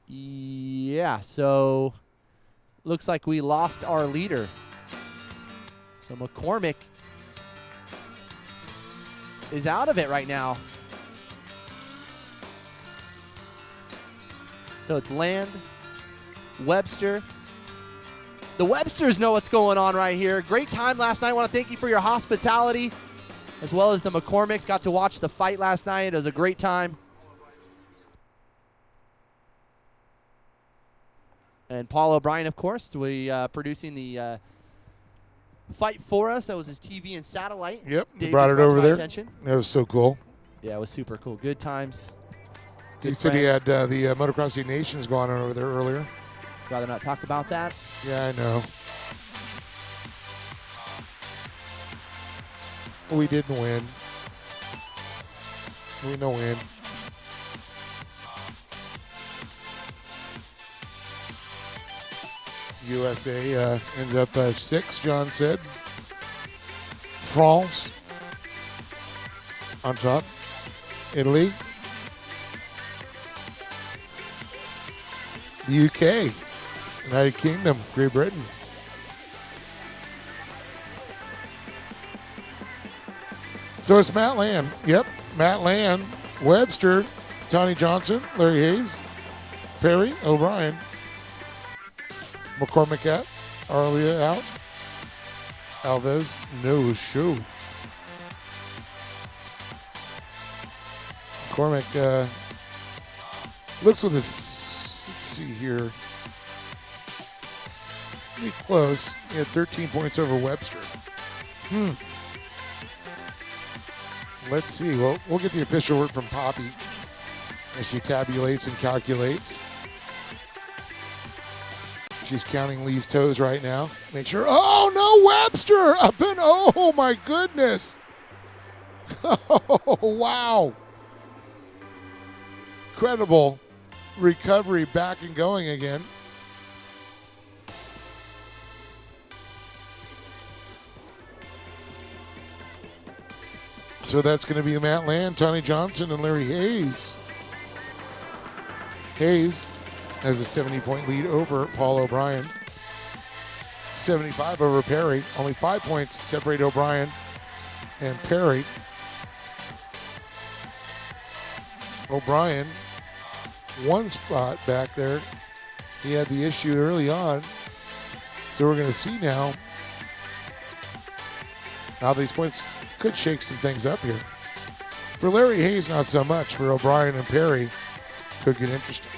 Yeah, so looks like we lost our leader. So McCormick is out of it right now. So it's Land, Webster. The Websters know what's going on right here. Great time last night. I want to thank you for your hospitality, as well as the McCormicks. Got to watch the fight last night. It was a great time. And Paul O'Brien, of course, producing the fight for us. That was his TV and satellite. Yep, Dave brought it over there. Attention. That was so cool. Yeah, it was super cool. Good times. He Good said he had friends. the Motocross League Nations going on over there earlier. Rather not talk about that. Yeah, I know. We didn't win. We no win. USA ended up 6, John said. France on top. Italy. The UK. United Kingdom. Great Britain. So it's Matt Land. Yep, Matt Land, Webster, Tony Johnson, Larry Hayes, Perry, O'Brien. McCormick out. Arlia out. Alves, no show. McCormick looks with his, let's see here. Pretty close. He had 13 points over Webster. Let's see. Well, we'll get the official word from Poppy as she tabulates and calculates. She's counting Lee's toes right now. Make sure. Oh, no, Webster! Up and, oh, my goodness. Oh, wow. Incredible recovery, back and going again. So that's going to be Matt Land, Tony Johnson, and Larry Hayes. Hayes has a 70-point lead over Paul O'Brien. 75 over Perry. Only 5 points separate O'Brien and Perry. O'Brien, one spot back there. He had the issue early on. So we're going to see now how these points could shake some things up here. For Larry Hayes, not so much. For O'Brien and Perry, could get interesting.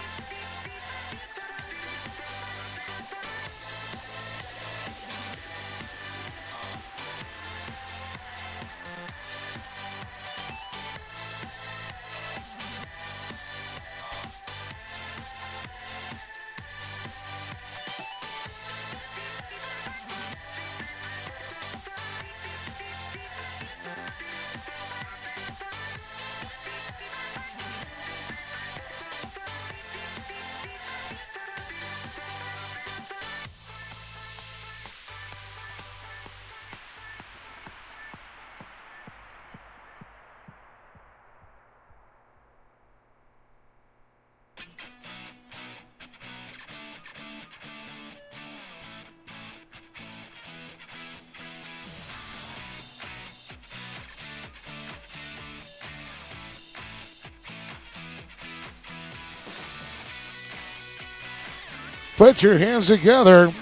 Put your hands together.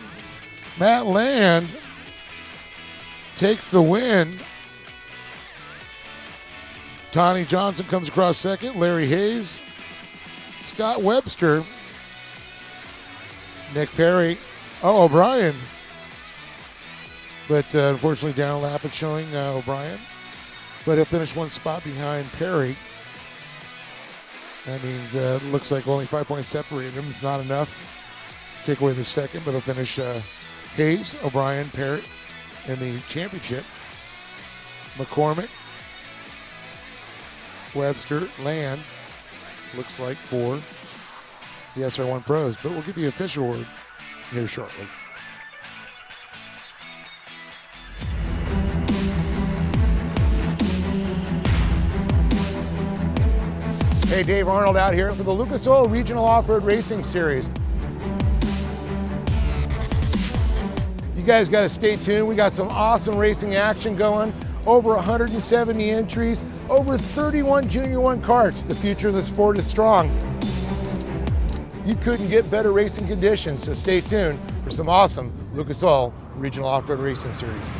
Matt Land takes the win. Tony Johnson comes across second. Larry Hayes. Scott Webster. Nick Perry. Oh, O'Brien. But unfortunately down a lap at showing O'Brien. But he'll finish one spot behind Perry. That means it looks like only 5 points separated him. It's not enough. Take away the second, but they'll finish Hayes, O'Brien, Perry in the championship. McCormick, Webster, Land, looks like for the SR1 Pros. But we'll get the official word here shortly. Hey, Dave Arnold out here for the Lucas Oil Regional Off-Road Racing Series. You guys got to stay tuned. We got some awesome racing action going. Over 170 entries, over 31 Junior 1 karts. The future of the sport is strong. You couldn't get better racing conditions, so stay tuned for some awesome Lucas Oil Regional Off-Road Racing Series.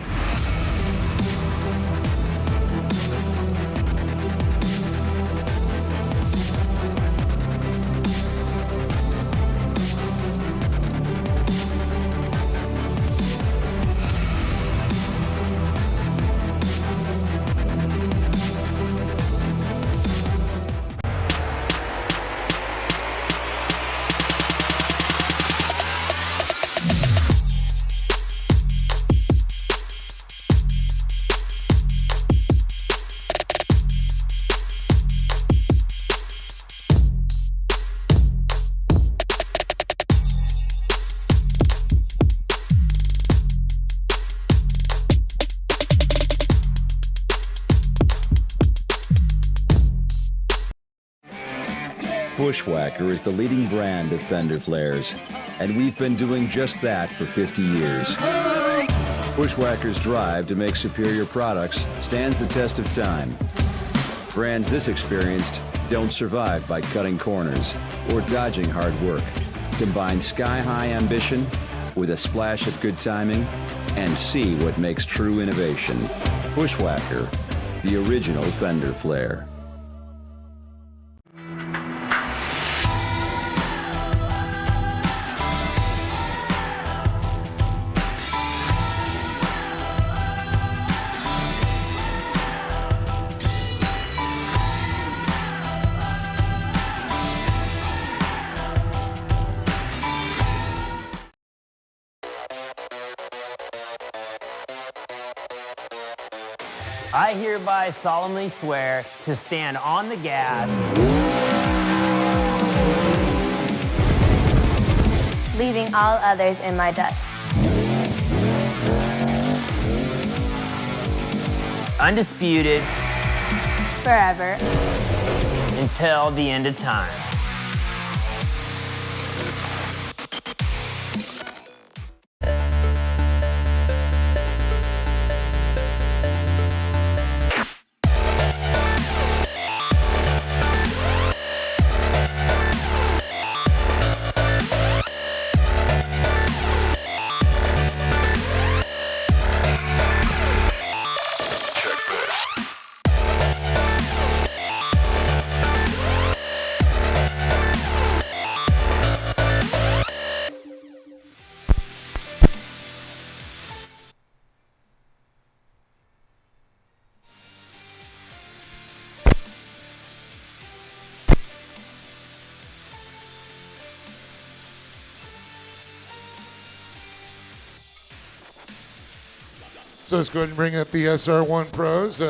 Bushwhacker is the leading brand of fender flares, and we've been doing just that for 50 years. Bushwhacker's drive to make superior products stands the test of time. Brands this experienced don't survive by cutting corners or dodging hard work. Combine sky-high ambition with a splash of good timing, and see what makes true innovation. Bushwhacker, the original fender flare. I hereby solemnly swear to stand on the gas, leaving all others in my dust. undisputed, forever, until the end of time. So let's go ahead and bring up the SR1 Pros.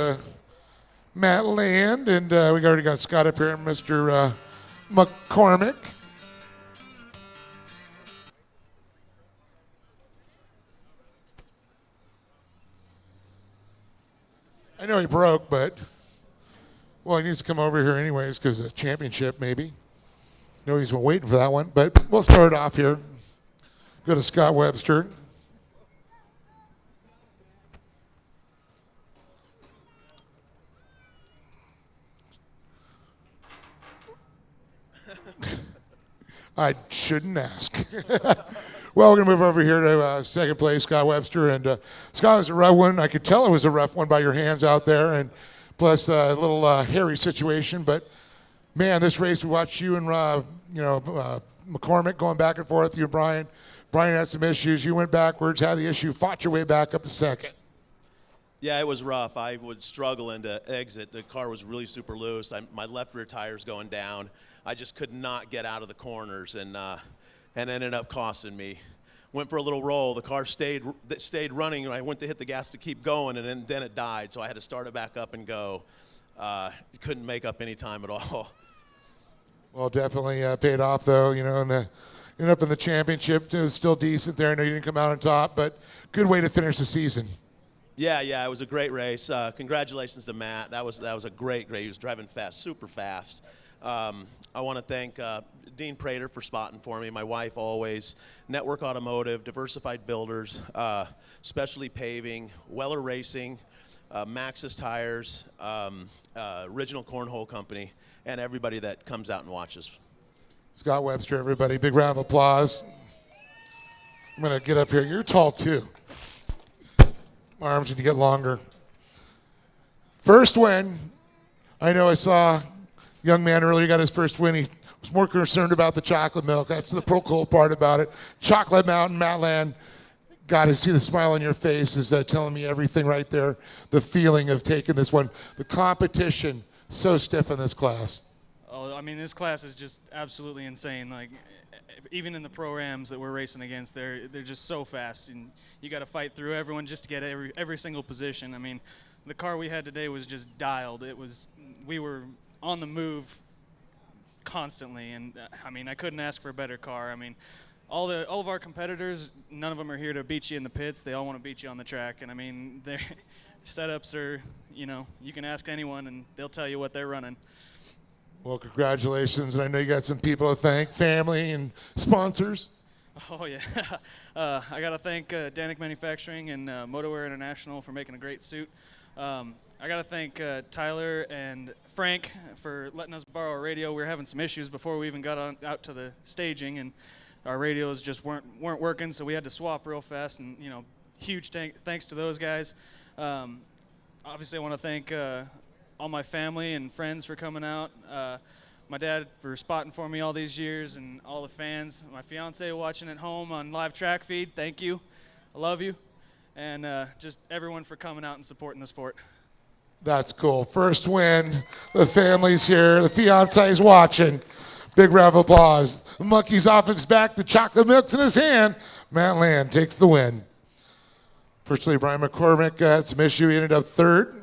Matt Land, and we already got Scott up here, and Mr. McCormick. I know he broke, but, well, he needs to come over here anyways because of the championship, maybe. I know he's been waiting for that one, but we'll start it off here. Go to Scott Webster. I shouldn't ask. Well, we're going to move over here to second place, Scott Webster. And Scott, was a rough one. I could tell it was a rough one by your hands out there, and plus a little hairy situation. But, man, this race, we watched you and McCormick going back and forth, you and Brian. Brian had some issues. You went backwards, had the issue, fought your way back up to second. Yeah, it was rough. I was struggling to exit. The car was really super loose. My left rear tire's going down. I just could not get out of the corners, and ended up costing me. Went for a little roll. The car stayed running, and I went to hit the gas to keep going, and then it died. So I had to start it back up and go. Couldn't make up any time at all. Well, definitely paid off, though. You know, ended up in the championship. It was still decent there. I know you didn't come out on top, but good way to finish the season. Yeah, it was a great race. Congratulations to Matt. That was a great. He was driving fast, super fast. I want to thank Dean Prater for spotting for me, my wife always, Network Automotive, Diversified Builders, Specialty Paving, Weller Racing, Maxxis Tires, Original Cornhole Company, and everybody that comes out and watches. Scott Webster, everybody, big round of applause. I'm going to get up here. You're tall, too. My arms need to get longer. First win. I know I saw a young man earlier got his first win. He was more concerned about the chocolate milk. That's the cool part about it. Chocolate Mountain, Mattland. God, to see the smile on your face is telling me everything right there. The feeling of taking this one. The competition, so stiff in this class. Oh, I mean, this class is just absolutely insane. Like, even in the Pro-Ams that we're racing against, they're just so fast, and you got to fight through everyone just to get every single position. I mean, the car we had today was just dialed. We were on the move constantly, and I mean, I couldn't ask for a better car. I mean, all of our competitors, none of them are here to beat you in the pits. They all want to beat you on the track, and I mean, their setups are, you can ask anyone, and they'll tell you what they're running. Well, congratulations, and I know you got some people to thank, family and sponsors. Oh, yeah. I got to thank Danik Manufacturing and Motorwear International for making a great suit. I got to thank Tyler and Frank for letting us borrow a radio. We were having some issues before we even got out to the staging, and our radios just weren't working, so we had to swap real fast. And huge thanks to those guys. Obviously, I want to thank all my family and friends for coming out. My dad for spotting for me all these years, and all the fans. My fiance watching at home on live track feed. Thank you. I love you. And just everyone for coming out and supporting the sport. That's cool. First win. The family's here. The fiance's watching. Big round of applause. The monkey's off his back. The chocolate milk's in his hand. Matt Land takes the win. Firstly, Brian McCormick had some issue. He ended up third.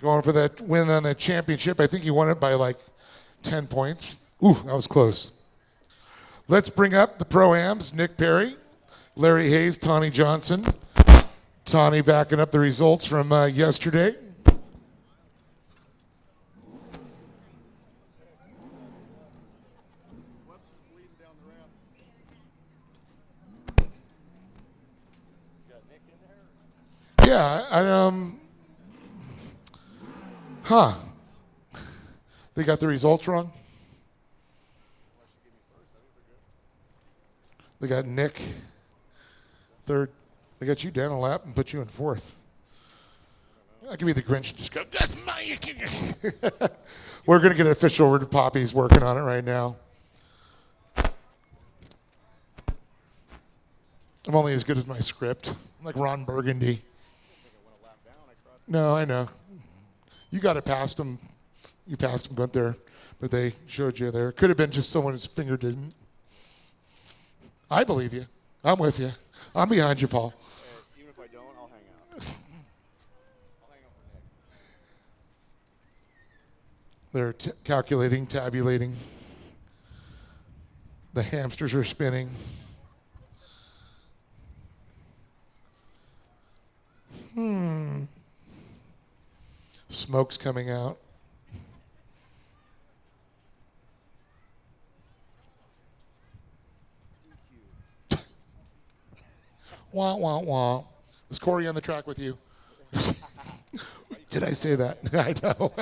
Going for that win on the championship. I think he won it by like 10 points. Ooh, that was close. Let's bring up the Pro-Ams. Nick Perry, Larry Hayes, Tawny Johnson. Tawny backing up the results from yesterday. Yeah, they got the results wrong. They got Nick third. They got you down a lap and put you in fourth. I'll give you the Grinch. Just go, that's my. We're going to get an official word. Poppy's working on it right now. I'm only as good as my script. I'm like Ron Burgundy. No, I know. You got it past them. You passed them, went there, but they showed you there. Could have been just someone's finger didn't. I believe you. I'm with you. I'm behind you, Paul. Even if I don't, I'll hang out. I'll hang out with Nick. They're calculating, tabulating. The hamsters are spinning. Smoke's coming out. Wah, wah, wah. Was Corey on the track with you? Did I say that? I know.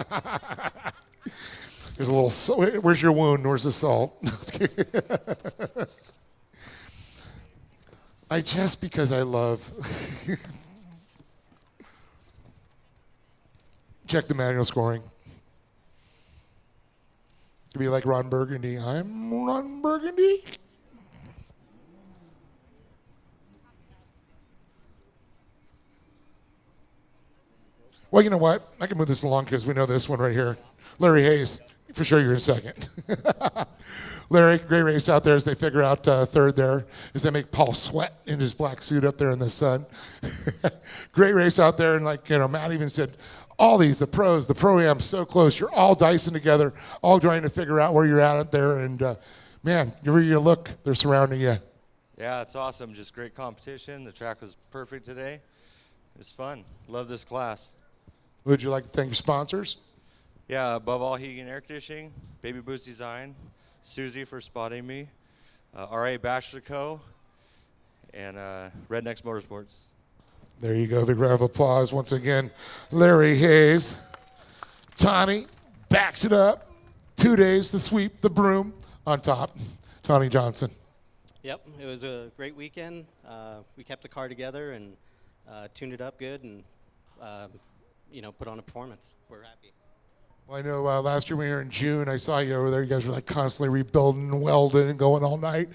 There's a little, where's your wound? Where's the salt? Because I love. Check the manual scoring. Could be like Ron Burgundy. I'm Ron Burgundy. Well, you know what? I can move this along because we know this one right here. Larry Hayes, for sure you're in second. Larry, great race out there as they figure out third there as they make Paul sweat in his black suit up there in the sun. Great race out there, and Matt even said, all these, the pros, the Pro-Am, so close. You're all dicing together, all trying to figure out where you're at out there. And, man, everywhere you look, they're surrounding you. Yeah, it's awesome. Just great competition. The track was perfect today. It's fun. Love this class. Would you like to thank your sponsors? Yeah, above all, Hegan Air Conditioning, Baby Boost Design, Susie for spotting me, RA Bachelor Co., and Rednecks Motorsports. There you go. Big round of applause once again. Larry Hayes. Tawny backs it up. 2 days to sweep the broom on top. Tawny Johnson. Yep, it was a great weekend. We kept the car together and tuned it up good and, put on a performance. We're happy. Well, I know last year when we were in June, I saw you over there. You guys were like constantly rebuilding and welding and going all night.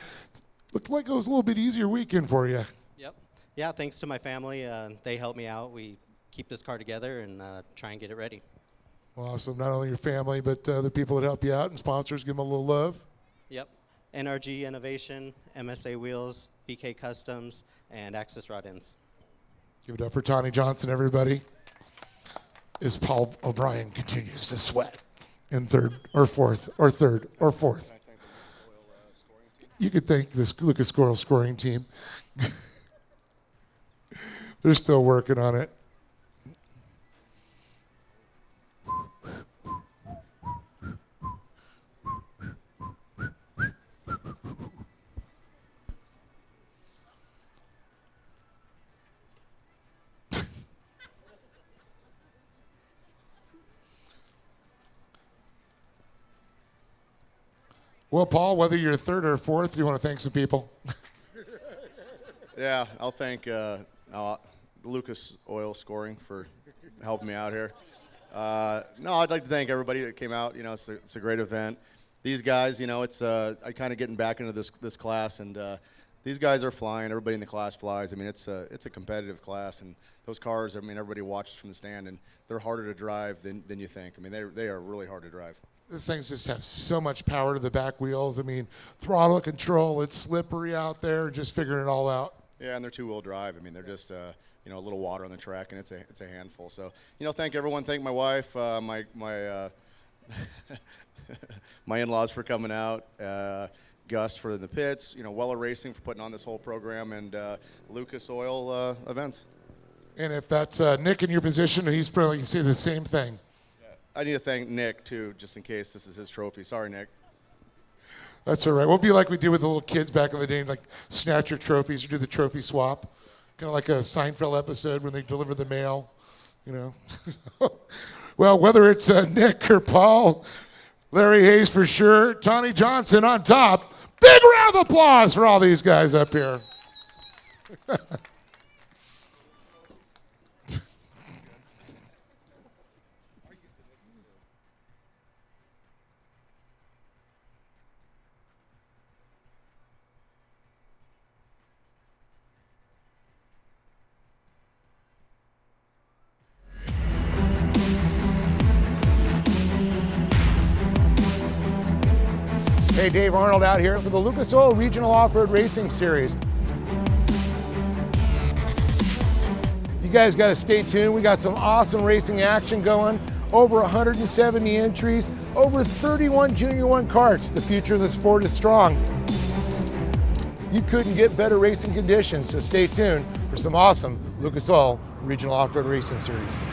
Looked like it was a little bit easier weekend for you. Yep. Yeah, thanks to my family. They helped me out. We keep this car together and try and get it ready. Well, awesome. Not only your family, but the people that help you out and sponsors, give them a little love. Yep. NRG Innovation, MSA Wheels, BK Customs, and Access Rod Ends. Give it up for Tawny Johnson, everybody. As Paul O'Brien continues to sweat in third or fourth or third or fourth. You could thank this Lucas Oil scoring team. They're still working on it. Well, Paul, whether you're third or fourth, you want to thank some people? Yeah, I'll thank Lucas Oil Scoring for helping me out here. No, I'd like to thank everybody that came out. You know, it's a great event. These guys, you know, it's I kind of getting back into this class, and these guys are flying. Everybody in the class flies. I mean, it's a competitive class, and those cars, I mean, everybody watches from the stand, and they're harder to drive than you think. I mean, they are really hard to drive. These things just have so much power to the back wheels. I mean, throttle control, it's slippery out there, just figuring it all out. Yeah, and they're two-wheel drive. I mean, they're just, you know, a little water on the track, and it's a handful. So, you know, thank everyone. Thank my wife, my my in-laws for coming out, Gus for the pits, you know, Weller Racing for putting on this whole program, and Lucas Oil Events. And if that's Nick in your position, he's probably going to say the same thing. I need to thank Nick, too, just in case this is his trophy. Sorry, Nick. That's all right. We'll be like we did with the little kids back in the day, like snatch your trophies or do the trophy swap. Kind of like a Seinfeld episode when they deliver the mail, you know. Well, whether it's Nick or Paul, Larry Hayes for sure, Tony Johnson on top. Big round of applause for all these guys up here. Hey, Dave Arnold out here for the Lucas Oil Regional Off-Road Racing Series. You guys got to stay tuned. We got some awesome racing action going. Over 170 entries, over 31 Junior 1 karts. The future of the sport is strong. You couldn't get better racing conditions, so stay tuned for some awesome Lucas Oil Regional Off-Road Racing Series.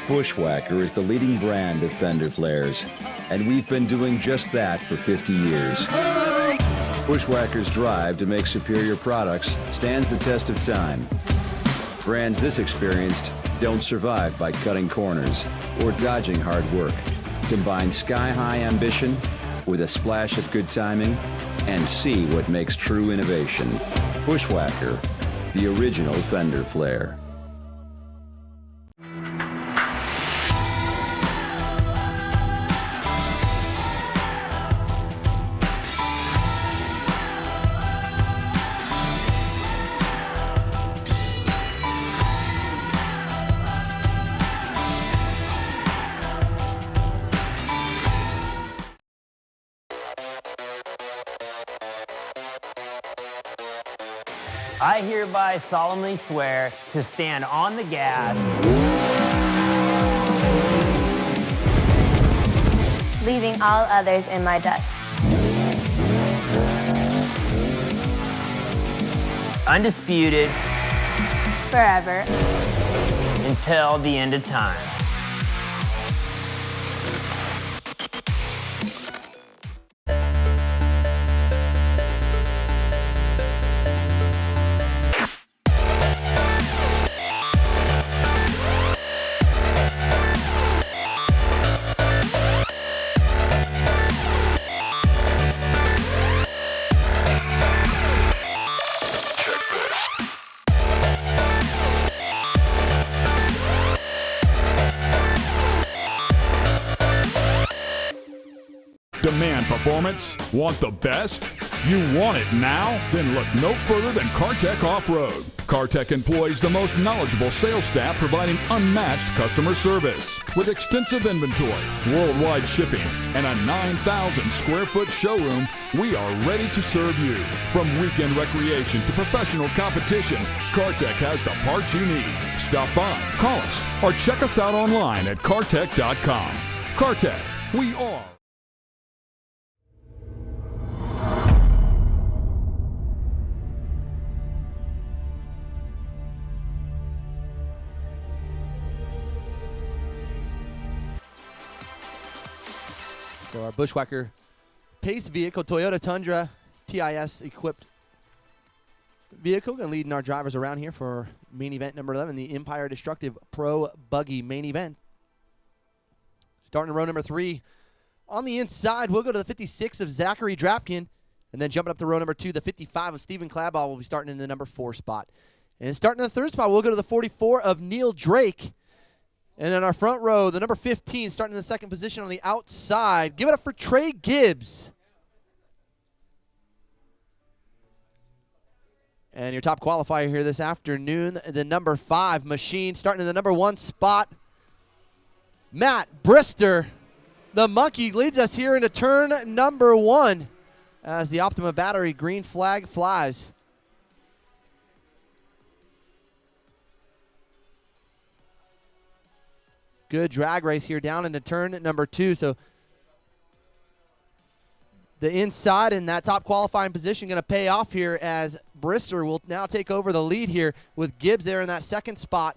Bushwhacker is the leading brand of fender flares, and we've been doing just that for 50 years. Bushwhacker's drive to make superior products stands the test of time. Brands this experienced don't survive by cutting corners or dodging hard work. Combine sky-high ambition with a splash of good timing and see what makes true innovation. Bushwhacker, the original fender flare. I hereby solemnly swear to stand on the gas, leaving all others in my dust. undisputed, forever, until the end of time. and performance? Want the best? You want it now? Then look no further than CarTech Off-Road. CarTech employs the most knowledgeable sales staff providing unmatched customer service. With extensive inventory, worldwide shipping, and a 9,000 square foot showroom, we are ready to serve you. From weekend recreation to professional competition, CarTech has the parts you need. Stop by, call us, or check us out online at cartech.com. CarTech, we are. So our Bushwhacker Pace vehicle, Toyota Tundra TIS equipped vehicle, and leading our drivers around here for main event number 11, the Empire Destructive Pro Buggy main event. Starting in row number 3. On the inside, we'll go to the 56 of Zachary Drapkin, and then jumping up to row number 2, the 55 of Stephen Claball will be starting in the number 4 spot. And starting in the 3rd spot, we'll go to the 44 of Neil Drake. And in our front row, the number 15, starting in the 2nd position on the outside. Give it up for Trey Gibbs. And your top qualifier here this afternoon, the number 5 machine, starting in the number 1 spot. Matt Brister, the monkey, leads us here into turn number 1 as the Optima Battery green flag flies. Good drag race here down into turn number 2. So the inside in that top qualifying position going to pay off here as Brister will now take over the lead here with Gibbs there in that 2nd spot.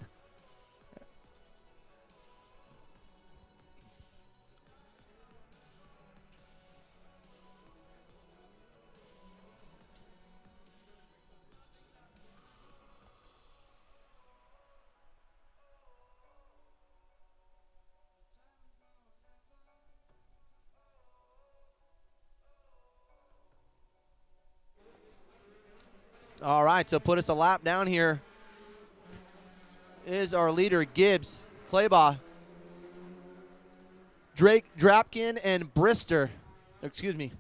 All right, so put us a lap down here is our leader, Gibbs, Claybaugh, Drake, Drapkin, and Brister. Excuse me.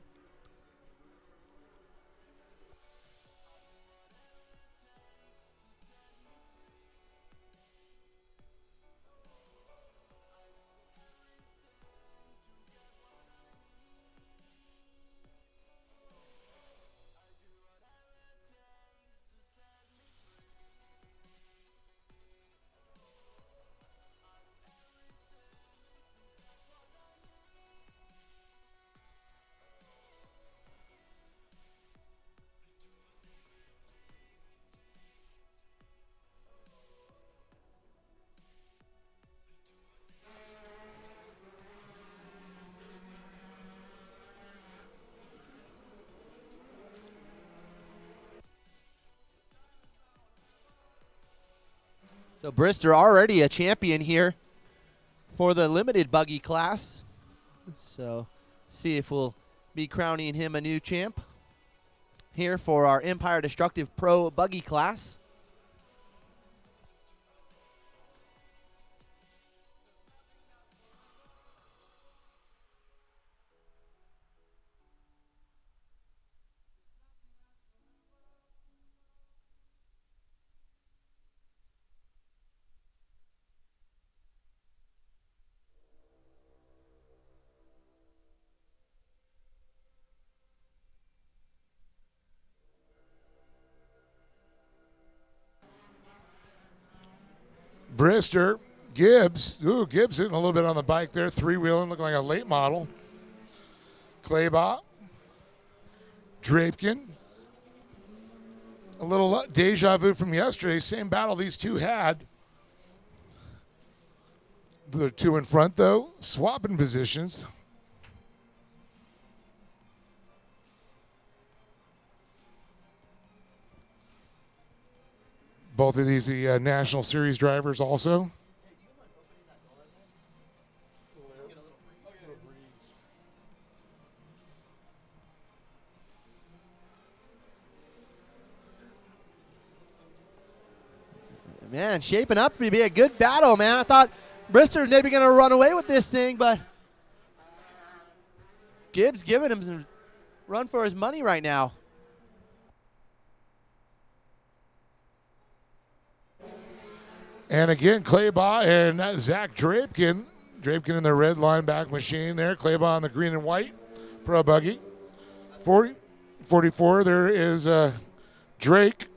So Brister already a champion here for the limited buggy class. So see if we'll be crowning him a new champ here for our Empire Destructive Pro buggy class. Brister, Gibbs. Ooh, Gibbs hitting a little bit on the bike there. 3-wheeling, looking like a late model. Claybaugh. Drapkin. A little deja vu from yesterday. Same battle these two had. The two in front, though, swapping positions. Both of these the National Series drivers also. Man, shaping up to be a good battle, man. I thought Brister was maybe going to run away with this thing, but Gibbs giving him some run for his money right now. And again, Claybaugh and Zach Drapekin. Drapekin in the red lineback machine there. Claybaugh on the green and white Pro Buggy. 44, there is Drake.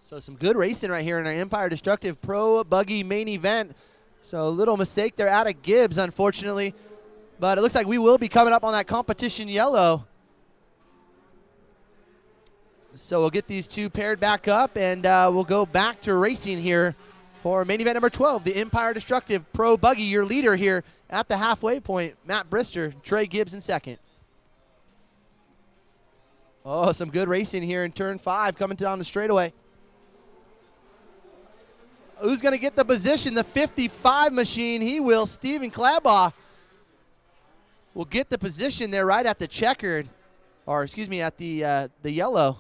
So some good racing right here in our Empire Destructive Pro Buggy main event. So a little mistake there out of Gibbs, unfortunately. But it looks like we will be coming up on that competition yellow. So we'll get these two paired back up, and we'll go back to racing here for main event number 12, the Empire Destructive Pro Buggy. Your leader here at the halfway point, Matt Brister, Trey Gibbs in second. Oh, some good racing here in turn 5 coming down the straightaway. Who's going to get the position? The 55 machine, he will. Steven Claybaugh will get the position there right at the checkered, or excuse me, at the yellow.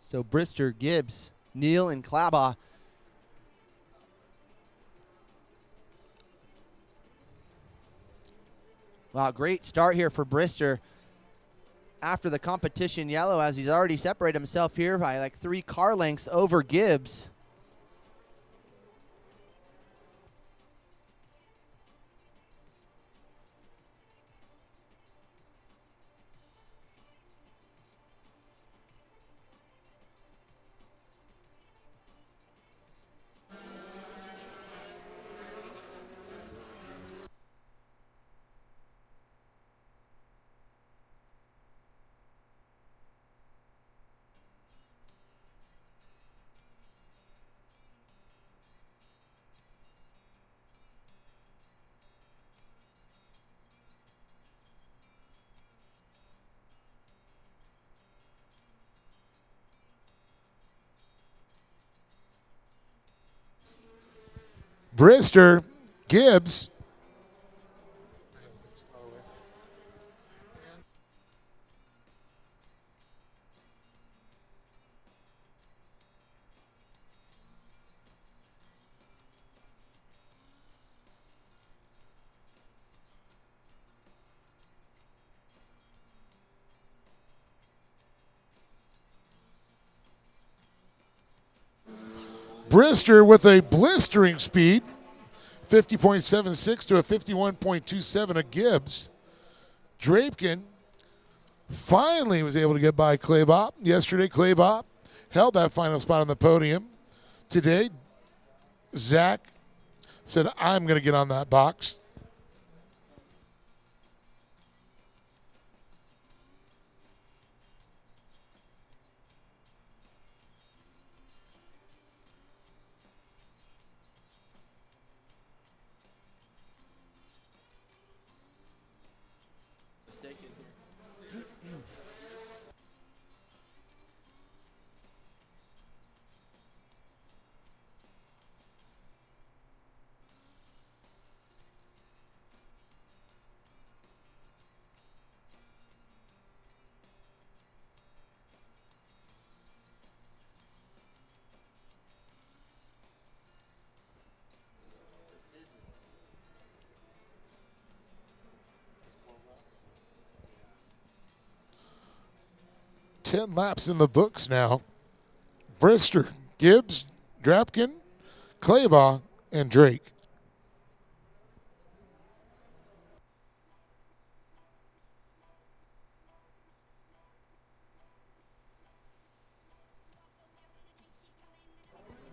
So Brister, Gibbs, Neal, and Claybaugh. Wow, great start here for Brister after the competition yellow, as he's already separated himself here by like 3 car lengths over Gibbs. Brister, Gibbs. Brister with a blistering speed, 50.76 to a 51.27 of Gibbs. Drapekin finally was able to get by Claybop. Yesterday, Claybop held that final spot on the podium. Today, Zach said, I'm going to get on that box. Ten laps in the books now. Brister, Gibbs, Drapkin, Claybaugh, and Drake.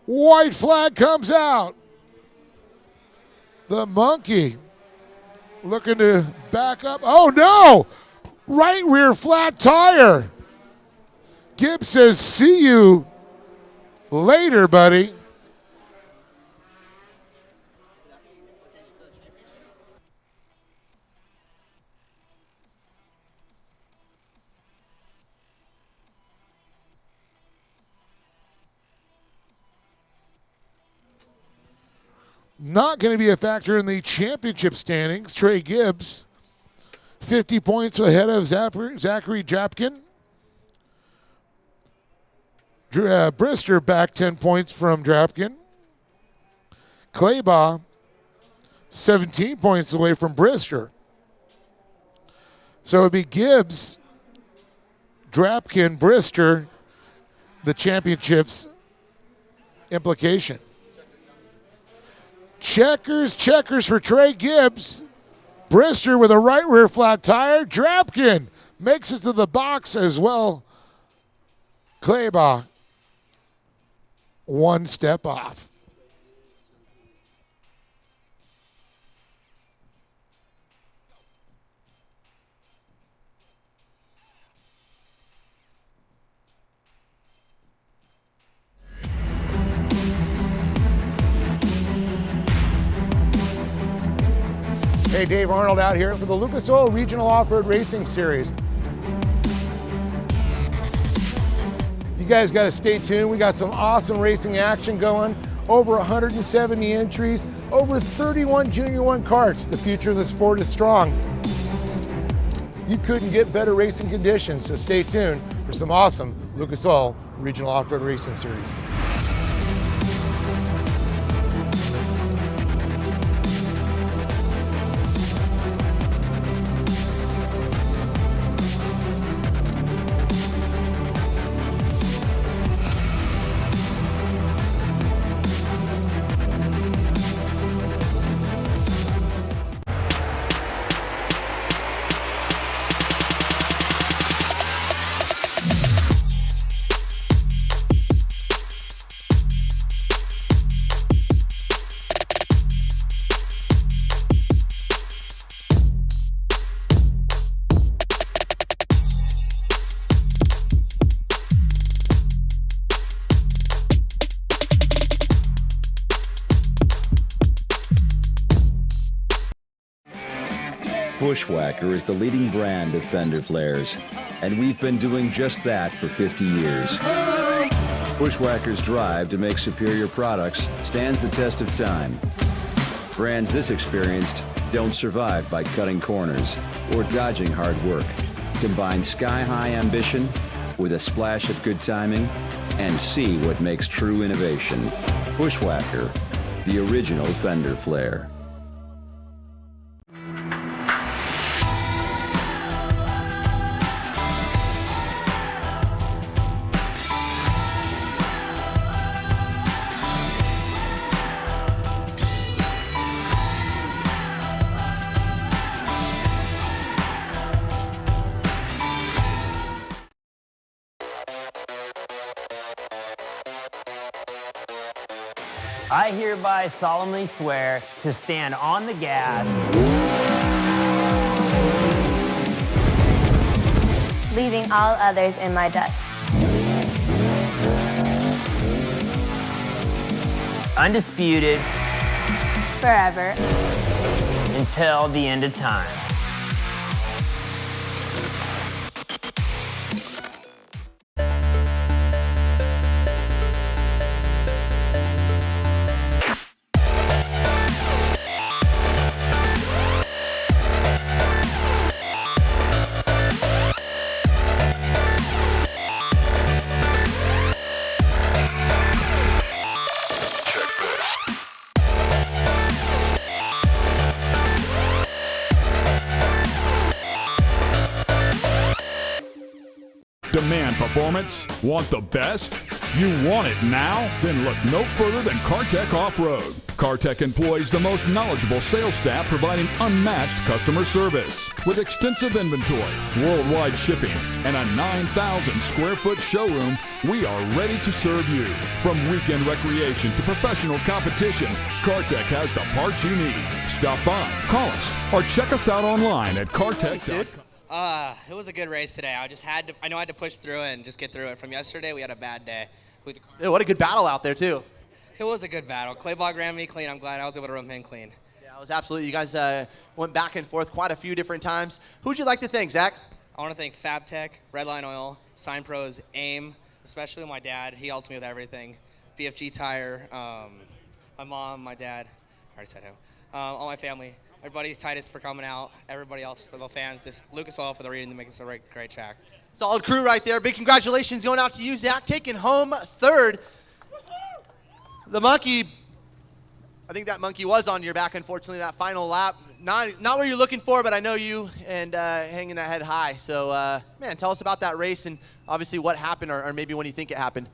White flag comes out. The monkey looking to back up. Oh no! Right rear flat tire. Gibbs says, see you later, buddy. Not going to be a factor in the championship standings. Trey Gibbs, 50 points ahead of Zachary Japkin. Brister back 10 points from Drapkin. Claybaugh, 17 points away from Brister. So it'd be Gibbs, Drapkin, Brister, the championship's implication. Checkers for Trey Gibbs. Brister with a right rear flat tire. Drapkin makes it to the box as well. Claybaugh, one step off. Hey, Dave Arnold out here for the Lucas Oil Regional Off-Road Racing Series. You guys got to stay tuned. We got some awesome racing action going. Over 170 entries, over 31 Junior 1 karts. The future of the sport is strong. You couldn't get better racing conditions, so stay tuned for some awesome Lucas Oil Regional Off-Road Racing Series. Bushwhacker is the leading brand of fender flares, and we've been doing just that for 50 years. Bushwhacker's drive to make superior products stands the test of time. Brands this experienced don't survive by cutting corners or dodging hard work. Combine sky-high ambition with a splash of good timing and see what makes true innovation. Bushwhacker, the original fender flare. I hereby solemnly swear to stand on the gas, leaving all others in my dust. undisputed, forever, until the end of time. Demand performance? Want the best? You want it now? Then look no further than CarTech Off-Road. CarTech employs the most knowledgeable sales staff providing unmatched customer service. With extensive inventory, worldwide shipping, and a 9,000 square foot showroom, we are ready to serve you. From weekend recreation to professional competition, CarTech has the parts you need. Stop by, call us, or check us out online at cartech.com. It was a good race today. I know I had to push through it and just get through it. From yesterday, we had a bad day. Yeah, what a good battle out there, too. It was a good battle. Claybog ran me clean. I'm glad I was able to run him clean. Yeah, it was absolutely. You guys went back and forth quite a few different times. Who'd you like to thank, Zach? I want to thank FabTech, Redline Oil, Sign Pros, AIM, especially my dad. He helped me with everything. BFG Tire, my mom, my dad. I already said him. All my family. Everybody, Titus for coming out. Everybody else for the fans. This Lucas Oil for the reading to make this a great track. Solid crew right there. Big congratulations going out to you, Zach, taking home third. The monkey, I think that monkey was on your back, unfortunately, that final lap. Not what you're looking for, but I know you and hanging that head high. So, man, tell us about that race and obviously what happened or maybe when you think it happened.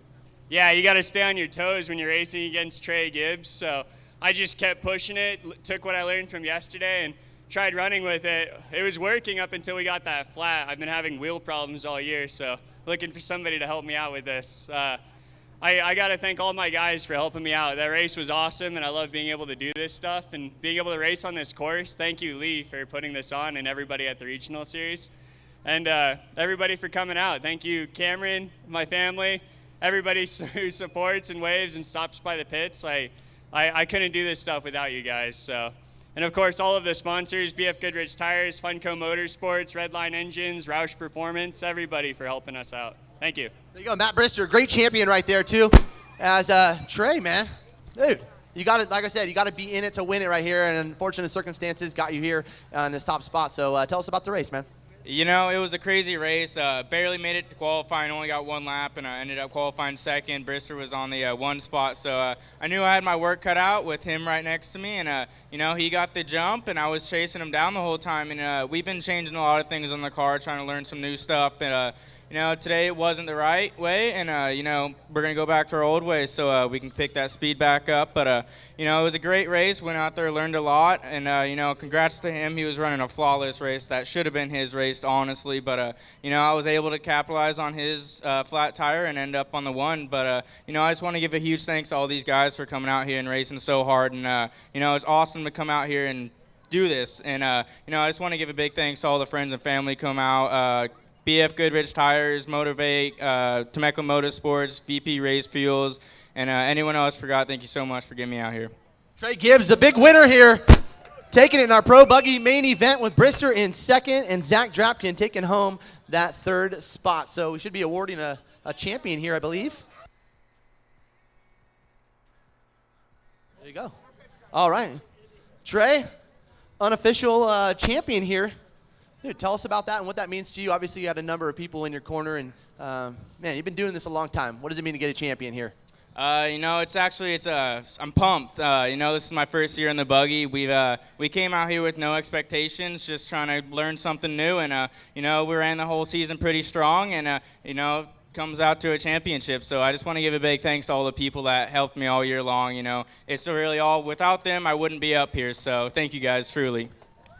Yeah, you got to stay on your toes when you're racing against Trey Gibbs. So I just kept pushing it, took what I learned from yesterday and tried running with it. It was working up until we got that flat. I've been having wheel problems all year, so looking for somebody to help me out with this. I got to thank all my guys for helping me out. That race was awesome, and I love being able to do this stuff and being able to race on this course. Thank you, Lee, for putting this on and everybody at the regional series. And everybody for coming out. Thank you, Cameron, my family, everybody who supports and waves and stops by the pits. I couldn't do this stuff without you guys. So, and of course, all of the sponsors, BF Goodrich Tires, Funco Motorsports, Redline Engines, Roush Performance, everybody for helping us out. Thank you. There you go, Matt Brister, great champion right there too. As Trey, man, dude, you got to, like I said, you got to be in it to win it right here. And unfortunate circumstances got you here in this top spot. So tell us about the race, man. You know, it was a crazy race. Barely made it to qualifying, only got one lap, and I ended up qualifying second. Brister was on the one spot, so I knew I had my work cut out with him right next to me, and, you know, he got the jump, and I was chasing him down the whole time, and we've been changing a lot of things on the car, trying to learn some new stuff, and, you know, today it wasn't the right way, and, you know, we're going to go back to our old ways so we can pick that speed back up. But, you know, it was a great race. Went out there, learned a lot, and, you know, congrats to him. He was running a flawless race. That should have been his race, honestly. But, you know, I was able to capitalize on his flat tire and end up on the one. But, you know, I just want to give a huge thanks to all these guys for coming out here and racing so hard. And, you know, it's awesome to come out here and do this. And, you know, I just want to give a big thanks to all the friends and family come out. BF Goodrich Tires, Motivate, Temecula Motorsports, VP Race Fuels, and anyone else forgot, thank you so much for getting me out here. Trey Gibbs, the big winner here, taking it in our Pro Buggy main event with Brister in second and Zach Drapkin taking home that third spot. So we should be awarding a champion here, I believe. There you go. All right. Dre, unofficial champion here. Dude, tell us about that and what that means to you. Obviously, you had a number of people in your corner, and man, you've been doing this a long time. What does it mean to get a champion here? I'm pumped. This is my first year in the Buggy. We came out here with no expectations, just trying to learn something new, and we ran the whole season pretty strong, and comes out to a championship. So I just want to give a big thanks to all the people that helped me all year long. It's really all without them, I wouldn't be up here. So thank you guys, truly.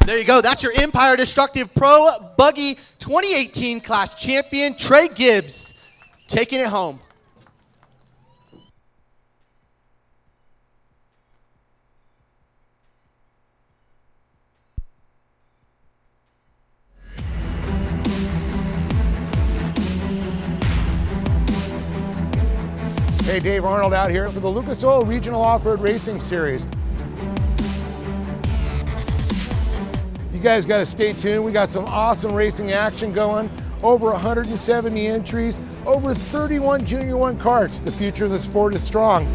There you go. That's your Empire Destructive Pro Buggy 2018 class champion, Trey Gibbs, taking it home. Hey, Dave Arnold out here for the Lucas Oil Regional Off-Road Racing Series. You guys got to stay tuned. We got some awesome racing action going. Over 170 entries, over 31 Junior 1 karts. The future of the sport is strong.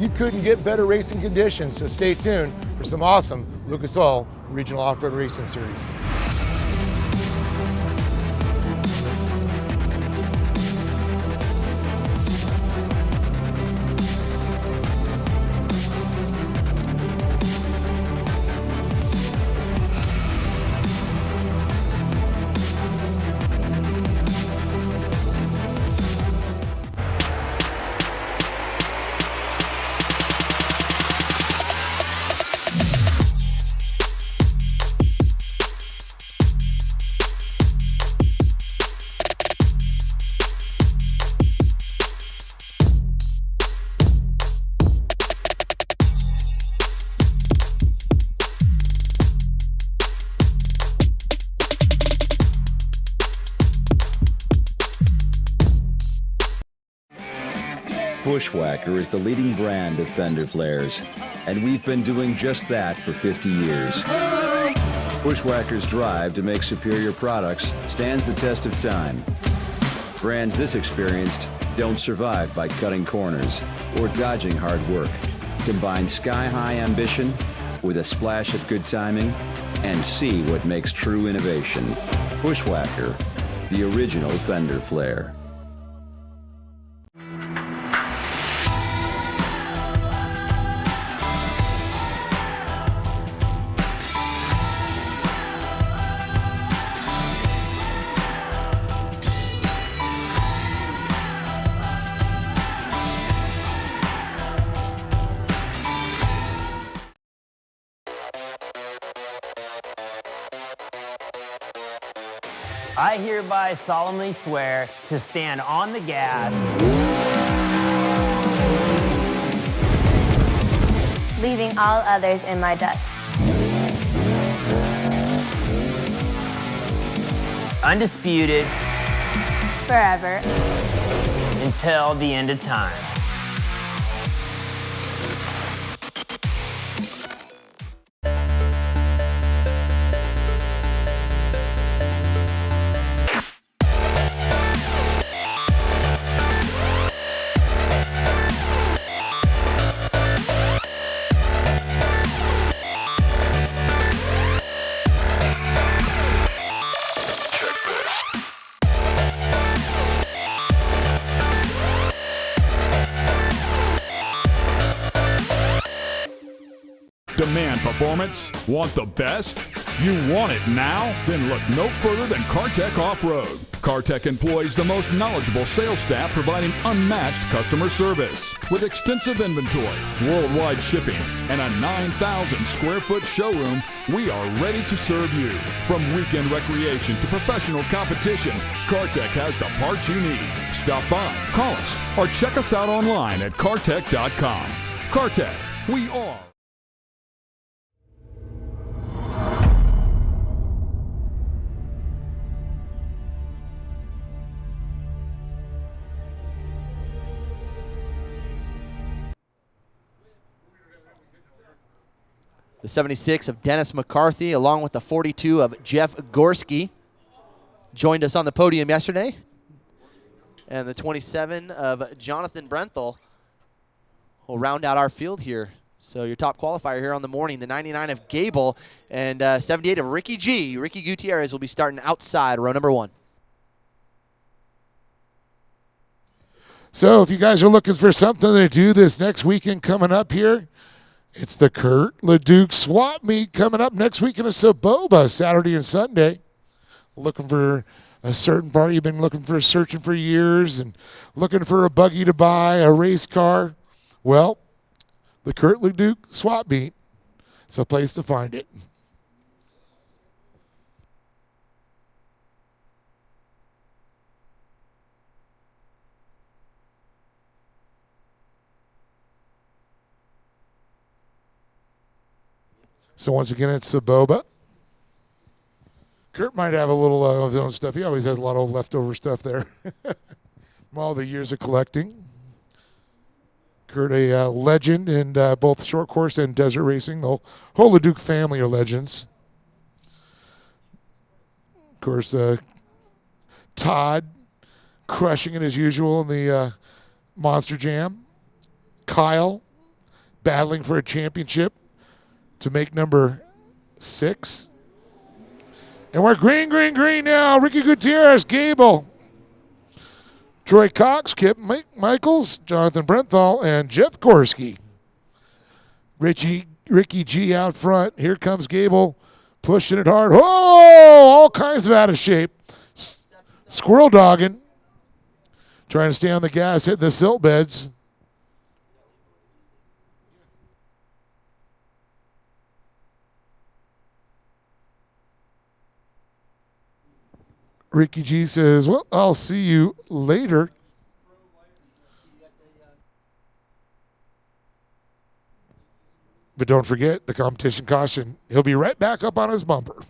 You couldn't get better racing conditions, so stay tuned for some awesome Lucas Oil Regional Off-Road Racing Series. Bushwhacker is the leading brand of fender flares, and we've been doing just that for 50 years. Bushwhacker's drive to make superior products stands the test of time. Brands this experienced don't survive by cutting corners or dodging hard work. Combine sky-high ambition with a splash of good timing and see what makes true innovation. Bushwhacker, the original fender flare. I hereby solemnly swear to stand on the gas, leaving all others in my dust. undisputed, forever, until the end of time. Demand performance? Want the best? You want it now? Then look no further than CarTech Off-Road. CarTech employs the most knowledgeable sales staff providing unmatched customer service. With extensive inventory, worldwide shipping, and a 9,000 square foot showroom, we are ready to serve you. From weekend recreation to professional competition, CarTech has the parts you need. Stop by, call us, or check us out online at cartech.com. CarTech, we are. The 76 of Dennis McCarthy, along with the 42 of Jeff Gorski, joined us on the podium yesterday. And the 27 of Jonathan Brenthal will round out our field here So your top qualifier here on the morning, the 99 of Gable and 78 of Ricky G. Ricky Gutierrez will be starting outside, row number 1. So if you guys are looking for something to do this next weekend coming up here, it's the Kurt LeDuc Swap Meet coming up next weekend in Saboba, Saturday and Sunday. Looking for a certain part you've been searching for years and looking for a buggy to buy, a race car. Well, the Kurt LeDuc Swap Meet is a place to find it. So once again, it's Saboba. Kurt might have a little of his own stuff. He always has a lot of leftover stuff there from all the years of collecting. Kurt, a legend in both short course and desert racing. The whole LeDuc family are legends. Of course, Todd crushing it as usual in the Monster Jam. Kyle battling for a championship to make number 6. And we're green now. Ricky Gutierrez, Gable, Troy Cox, Kip Michaels, Jonathan Brenthal, and Jeff Gorski. Ricky G out front. Here comes Gable, pushing it hard. Oh, all kinds of out of shape. Squirrel dogging. Trying to stay on the gas, hitting the silt beds. Ricky G says, well, I'll see you later. But don't forget the competition caution. He'll be right back up on his bumper.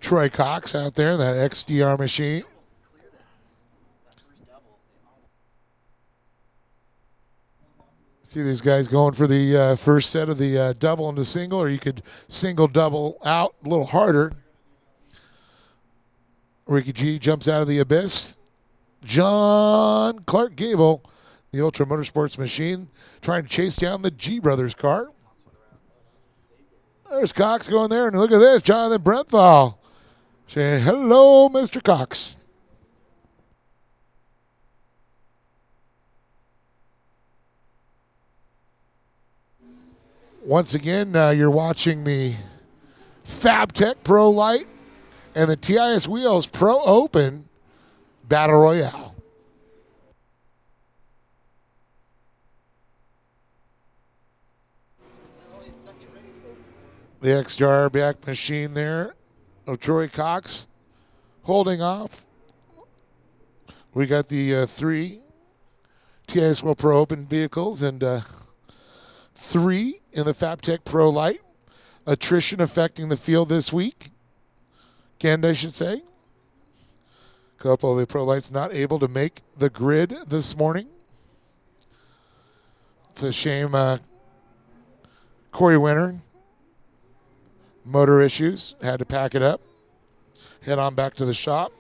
Troy Cox out there, that XDR machine. See these guys going for the first set of the double into single, or you could single double out a little harder. Ricky G jumps out of the abyss. John Clark Gable, the Ultra Motorsports machine, trying to chase down the G Brothers car. There's Cox going there, and look at this, Jonathan Brenthal saying, hello, Mr. Cox. Once again, you're watching the FabTech Pro Lite and the TIS Wheels Pro Open Battle Royale. The XDR back machine there of Troy Cox holding off. We got the 3 TIS Wheel Pro Open vehicles and 3 in the FabTech Pro Lite. Attrition affecting the field this week. Again, I should say. A couple of the Pro Lights not able to make the grid this morning. It's a shame. Corey Winter, motor issues, had to pack it up, head on back to the shop.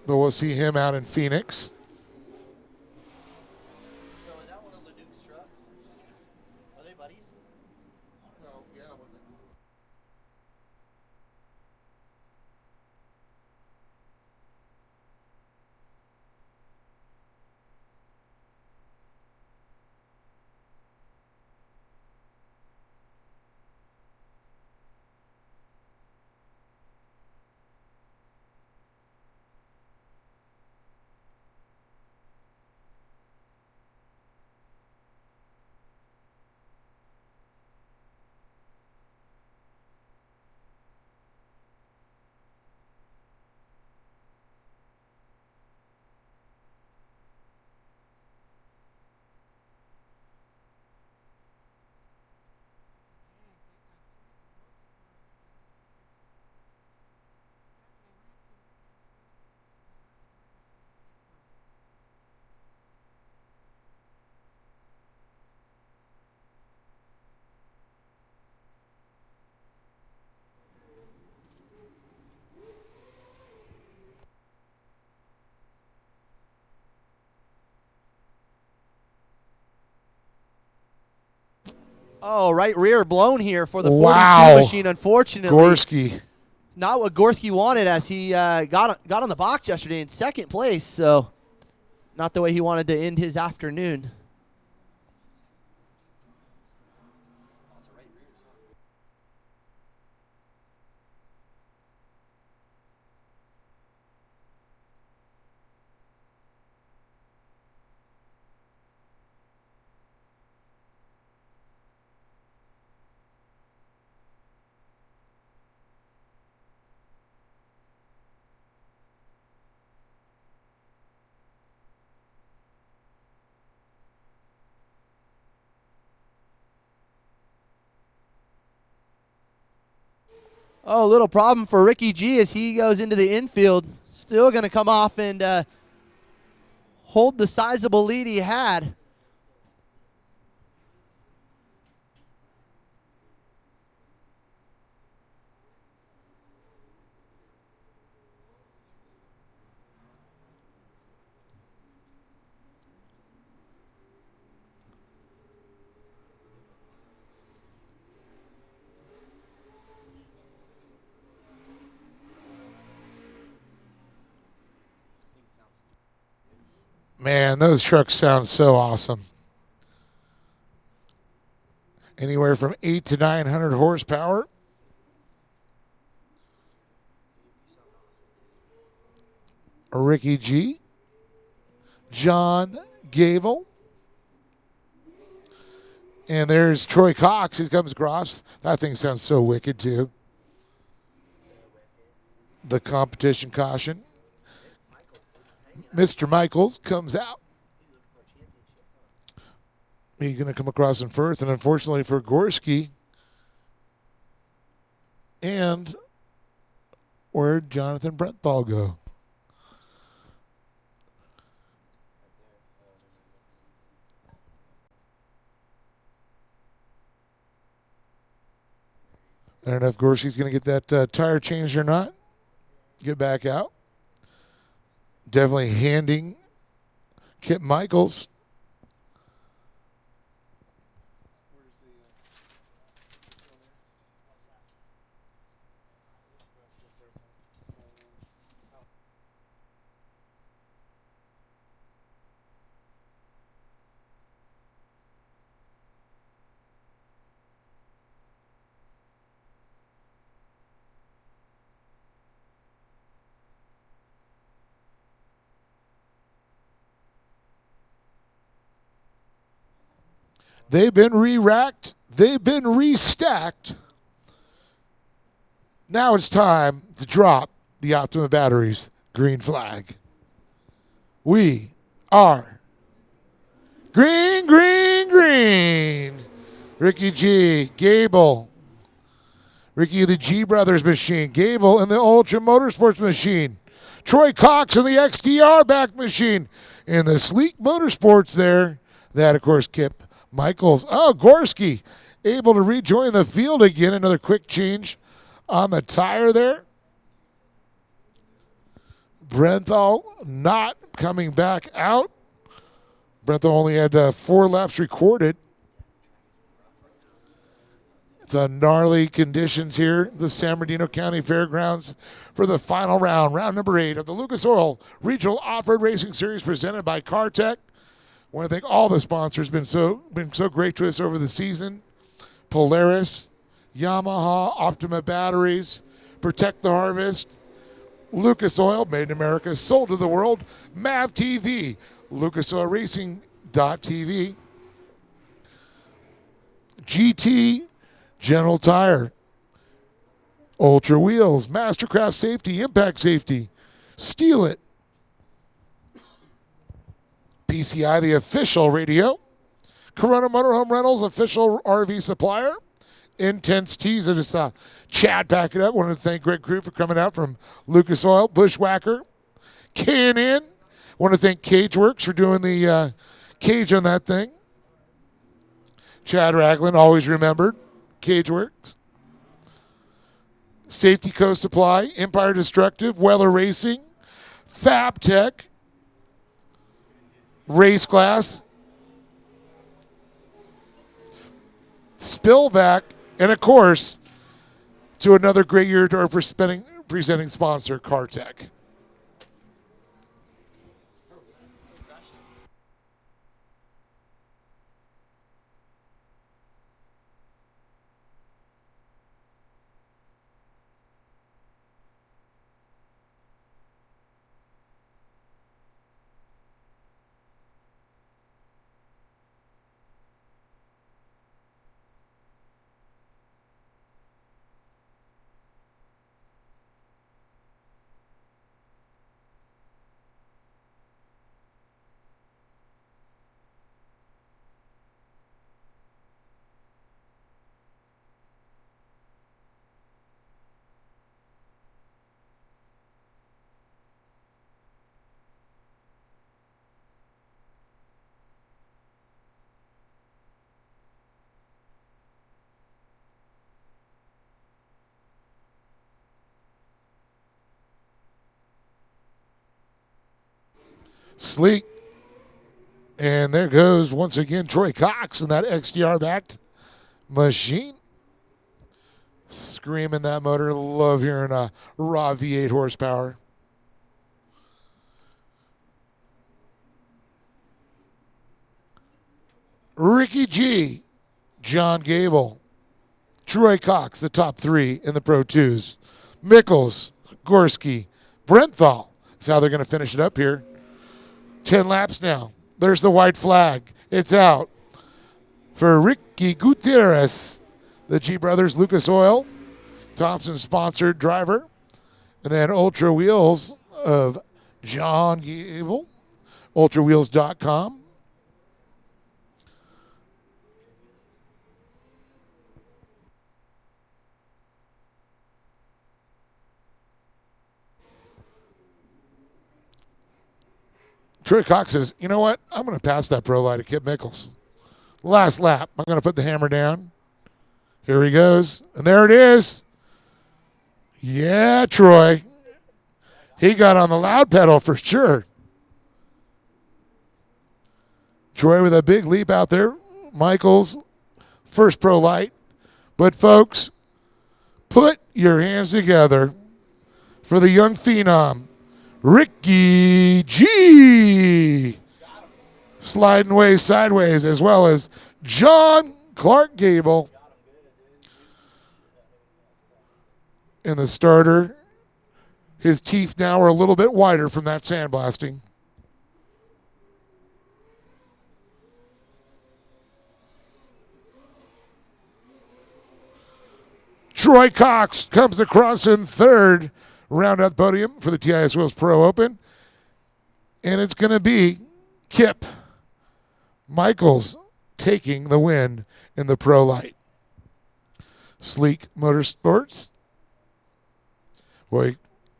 But we'll see him out in Phoenix. Oh, right rear blown here for the 42 Wow. machine, unfortunately. Gorski. Not what Gorski wanted, as he got on the box yesterday in second place, so not the way he wanted to end his afternoon. Oh, a little problem for Ricky G as he goes into the infield. Still going to come off and hold the sizable lead he had. Man, those trucks sound so awesome. Anywhere from 800 to 900 horsepower. Ricky G. John Gable. And there's Troy Cox. He comes across. That thing sounds so wicked, too. The competition caution. Mr. Michaels comes out. He's going to come across in first, and unfortunately for Gorski, and where'd Jonathan Brenthal go? I don't know if Gorski's going to get that tire changed or not. Get back out. Definitely handing Kip Michaels. They've been re-racked. They've been restacked. Now it's time to drop the Optima batteries. Green flag. We are green, green, green. Ricky G, Gable. Ricky the G Brothers machine. Gable in the Ultra Motorsports machine. Troy Cox in the XTR back machine. In the Sleek Motorsports there. That, of course, Kip Michaels. Oh, Gorski able to rejoin the field again. Another quick change on the tire there. Brenthal not coming back out. Brenthal only had 4 laps recorded. It's a gnarly conditions here, the San Bernardino County Fairgrounds, for the final round, round number 8 of the Lucas Oil Regional Off-Road Racing Series presented by CarTech. I want to thank all the sponsors. Been so great to us over the season. Polaris, Yamaha, Optima Batteries, Protect the Harvest, Lucas Oil, made in America, sold to the world, MAV TV, LucasOilRacing.tv, GT, General Tire, Ultra Wheels, Mastercraft Safety, Impact Safety, Steal It, PCI, the official radio. Corona Motorhome Rentals, official RV supplier. Intense Tees. I just Chad pack it up. Wanted to thank Greg Crew for coming out from Lucas Oil. Bushwhacker. K&N. Want to thank Cageworks for doing the cage on that thing. Chad Ragland, always remembered. Cageworks. Safety Co. Supply. Empire Destructive. Weller Racing. FabTech. Race Class. Spillvac, and of course, to another great year to our presenting sponsor, CarTech. Sleek. And there goes, once again, Troy Cox in that XDR-backed machine. Screaming that motor. Love hearing a raw V8 horsepower. Ricky G, John Gable, Troy Cox, the top three in the Pro 2s. Mickles, Gorski, Brenthal. That's how they're going to finish it up here. 10 laps now. There's the white flag. It's out for Ricky Gutierrez, the G Brothers Lucas Oil, Thompson-sponsored driver. And then Ultra Wheels of John Gable, ultrawheels.com. Troy Cox says, you know what? I'm going to pass that Pro Lite to Kip Mickles. Last lap. I'm going to put the hammer down. Here he goes. And there it is. Yeah, Troy. He got on the loud pedal for sure. Troy with a big leap out there. Michael's first Pro Lite. But, folks, put your hands together for the young phenom, Ricky G. Sliding away sideways, as well as John Clark Gable in the starter. His teeth now are a little bit wider from that sandblasting. Troy Cox comes across in third. Round out the podium for the TIS Wheels Pro Open. And it's going to be Kip Michaels taking the win in the Pro Lite. Sleek Motorsports. Boy,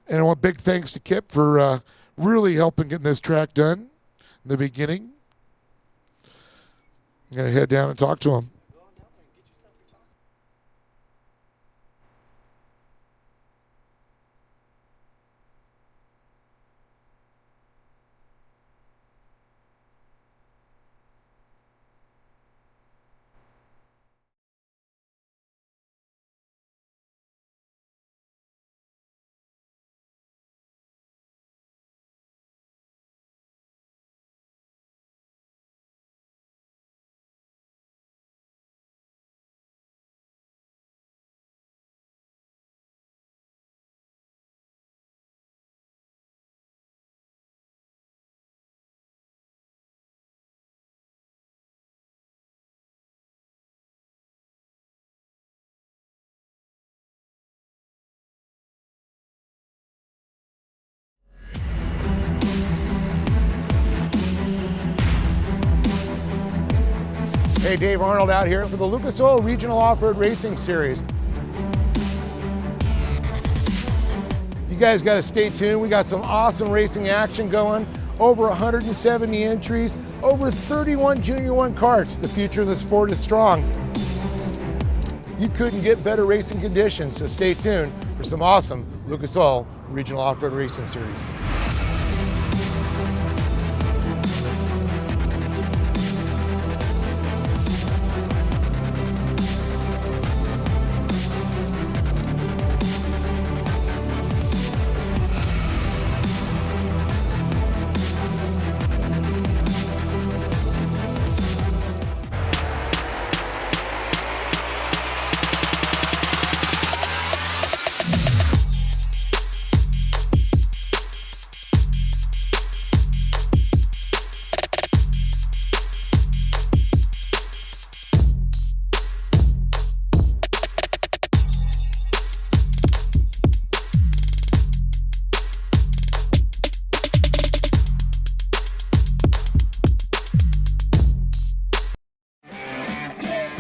and I want big thanks to Kip for really helping get this track done in the beginning. I'm going to head down and talk to him. Hey, Dave Arnold out here for the Lucas Oil Regional Off-Road Racing Series. You guys got to stay tuned. We got some awesome racing action going. Over 170 entries, over 31 Junior 1 karts. The future of the sport is strong. You couldn't get better racing conditions, so stay tuned for some awesome Lucas Oil Regional Off-Road Racing Series.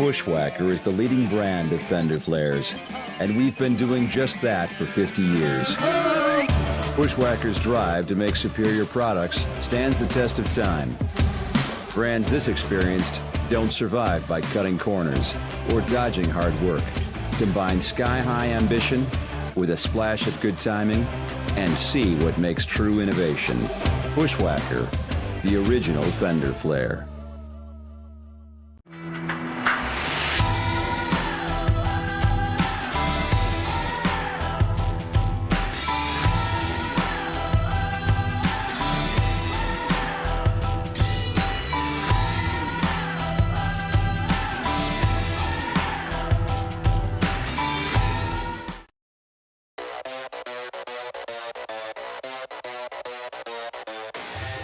Bushwhacker is the leading brand of fender flares, and we've been doing just that for 50 years. Bushwhacker's drive to make superior products stands the test of time. Brands this experienced don't survive by cutting corners or dodging hard work. Combine sky-high ambition with a splash of good timing and see what makes true innovation. Bushwhacker, the original fender flare.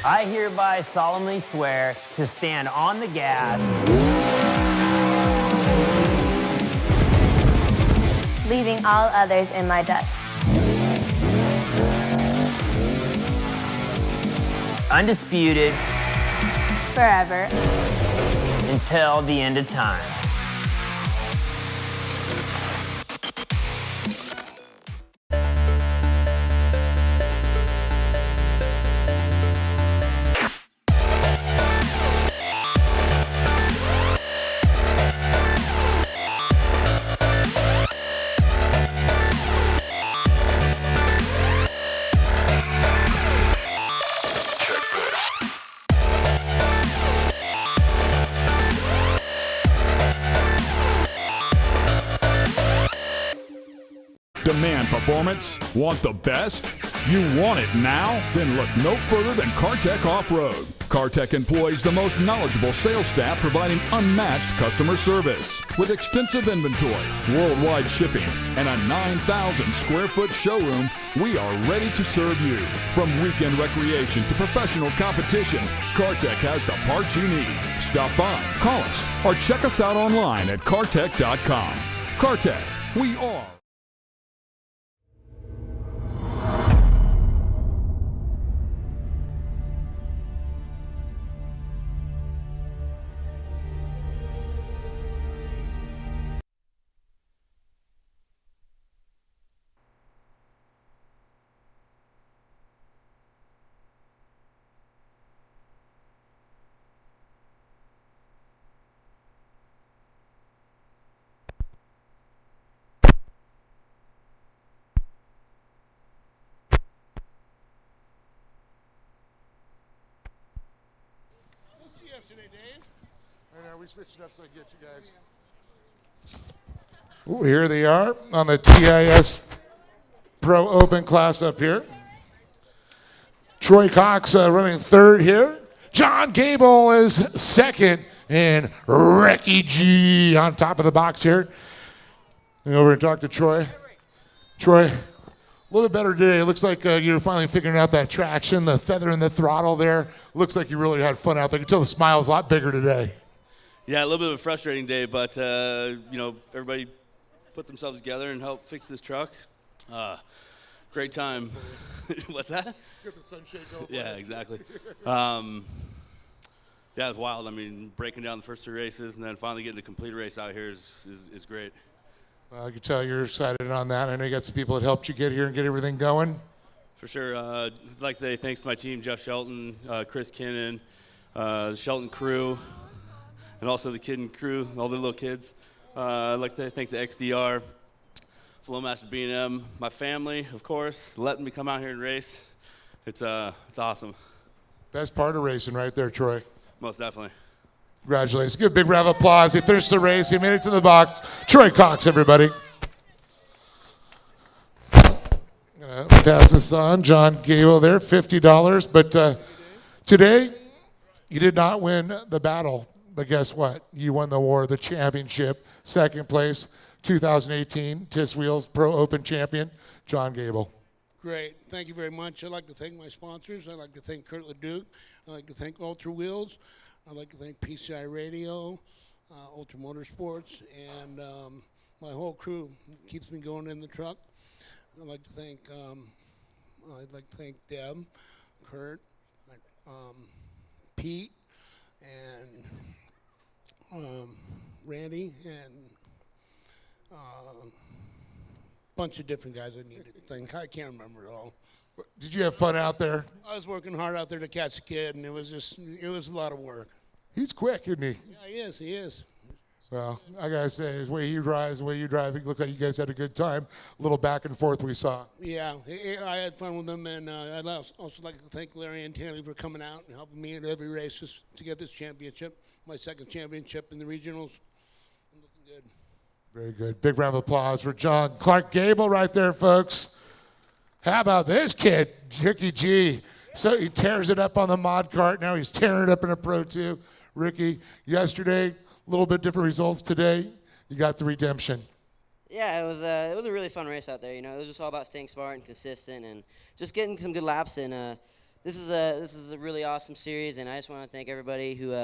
I hereby solemnly swear to stand on the gas, leaving all others in my dust. undisputed, forever, until the end of time. Demand performance? Want the best? You want it now? Then look no further than CarTech Off-Road. CarTech employs the most knowledgeable sales staff providing unmatched customer service. With extensive inventory, worldwide shipping, and a 9,000 square foot showroom, we are ready to serve you. From weekend recreation to professional competition, CarTech has the parts you need. Stop by, call us, or check us out online at cartech.com. CarTech, we are. Yesterday, Dave. And are we switching up so I get you guys? Ooh, here they are on the TIS Pro Open class up here. Troy Cox running third here. John Gable is second. And Ricky G on top of the box here. And over and talk to Troy. Troy, a little bit better today. It looks like you're finally figuring out that traction, the feather in the throttle there. Looks like you really had fun out there. You can tell the smile's a lot bigger today. Yeah, a little bit of a frustrating day, but everybody put themselves together and helped fix this truck. Great time. What's that? Get the sunshade going. Yeah, exactly. Yeah, it's wild. I mean, breaking down the first two races and then finally getting to complete a race out here is great. Well, I can tell you're excited on that. I know you got some people that helped you get here and get everything going. For sure. I'd like to say thanks to my team, Jeff Shelton, Chris Kinnan, the Shelton crew, and also the Kidden crew, all the little kids. I'd like to say thanks to XDR, Flowmaster B&M, my family, of course, letting me come out here and race. It's awesome. Best part of racing right there, Troy. Most definitely. Congratulations. Give a big round of applause. He finished the race. He made it to the box. Troy Cox, everybody. Gonna pass this on. John Gable there, $50. But today, you did not win the battle. But guess what? You won the war, the championship. Second place, 2018 TIS Wheels Pro Open champion, John Gable. Great. Thank you very much. I'd like to thank my sponsors. I'd like to thank Kurt LeDuc. I'd like to thank Ultra Wheels. I'd like to thank PCI Radio, Ultra Motorsports, and my whole crew keeps me going in the truck. I'd like to thank Deb, Kurt, Pete, and Randy, and bunch of different guys I needed to think. I can't remember it all. Did you have fun out there? I was working hard out there to catch a kid, and it was a lot of work. He's quick, isn't he? Yeah, he is. Well, I got to say, the way he drives, the way you drive, it looked like you guys had a good time. A little back and forth we saw. Yeah, I had fun with them, and I'd also like to thank Larry and Tanley for coming out and helping me in every race just to get this championship, my second championship in the regionals. I'm looking good. Very good. Big round of applause for John Clark Gable right there, folks. How about this kid, Ricky G? So he tears it up on the mod cart. Now he's tearing it up in a Pro 2. Ricky, yesterday, a little bit different results today. You got the redemption. Yeah, it was a really fun race out there. You know, it was just all about staying smart and consistent and just getting some good laps. And this is a really awesome series. And I just want to thank everybody who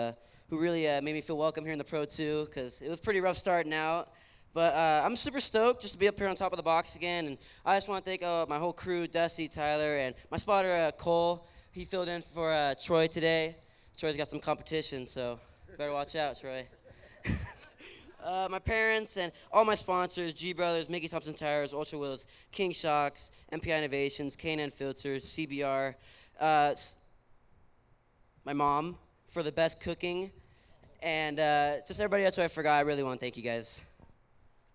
really made me feel welcome here in the Pro 2, because it was pretty rough starting out. But I'm super stoked just to be up here on top of the box again. And I just want to thank my whole crew, Dusty, Tyler, and my spotter, Cole. He filled in for Troy today. Troy's got some competition, so better watch out, Troy. My parents and all my sponsors, G Brothers, Mickey Thompson Tires, Ultra Wheels, King Shocks, MPI Innovations, K&N Filters, CBR. My mom for the best cooking. And just everybody else who I forgot, I really want to thank you guys.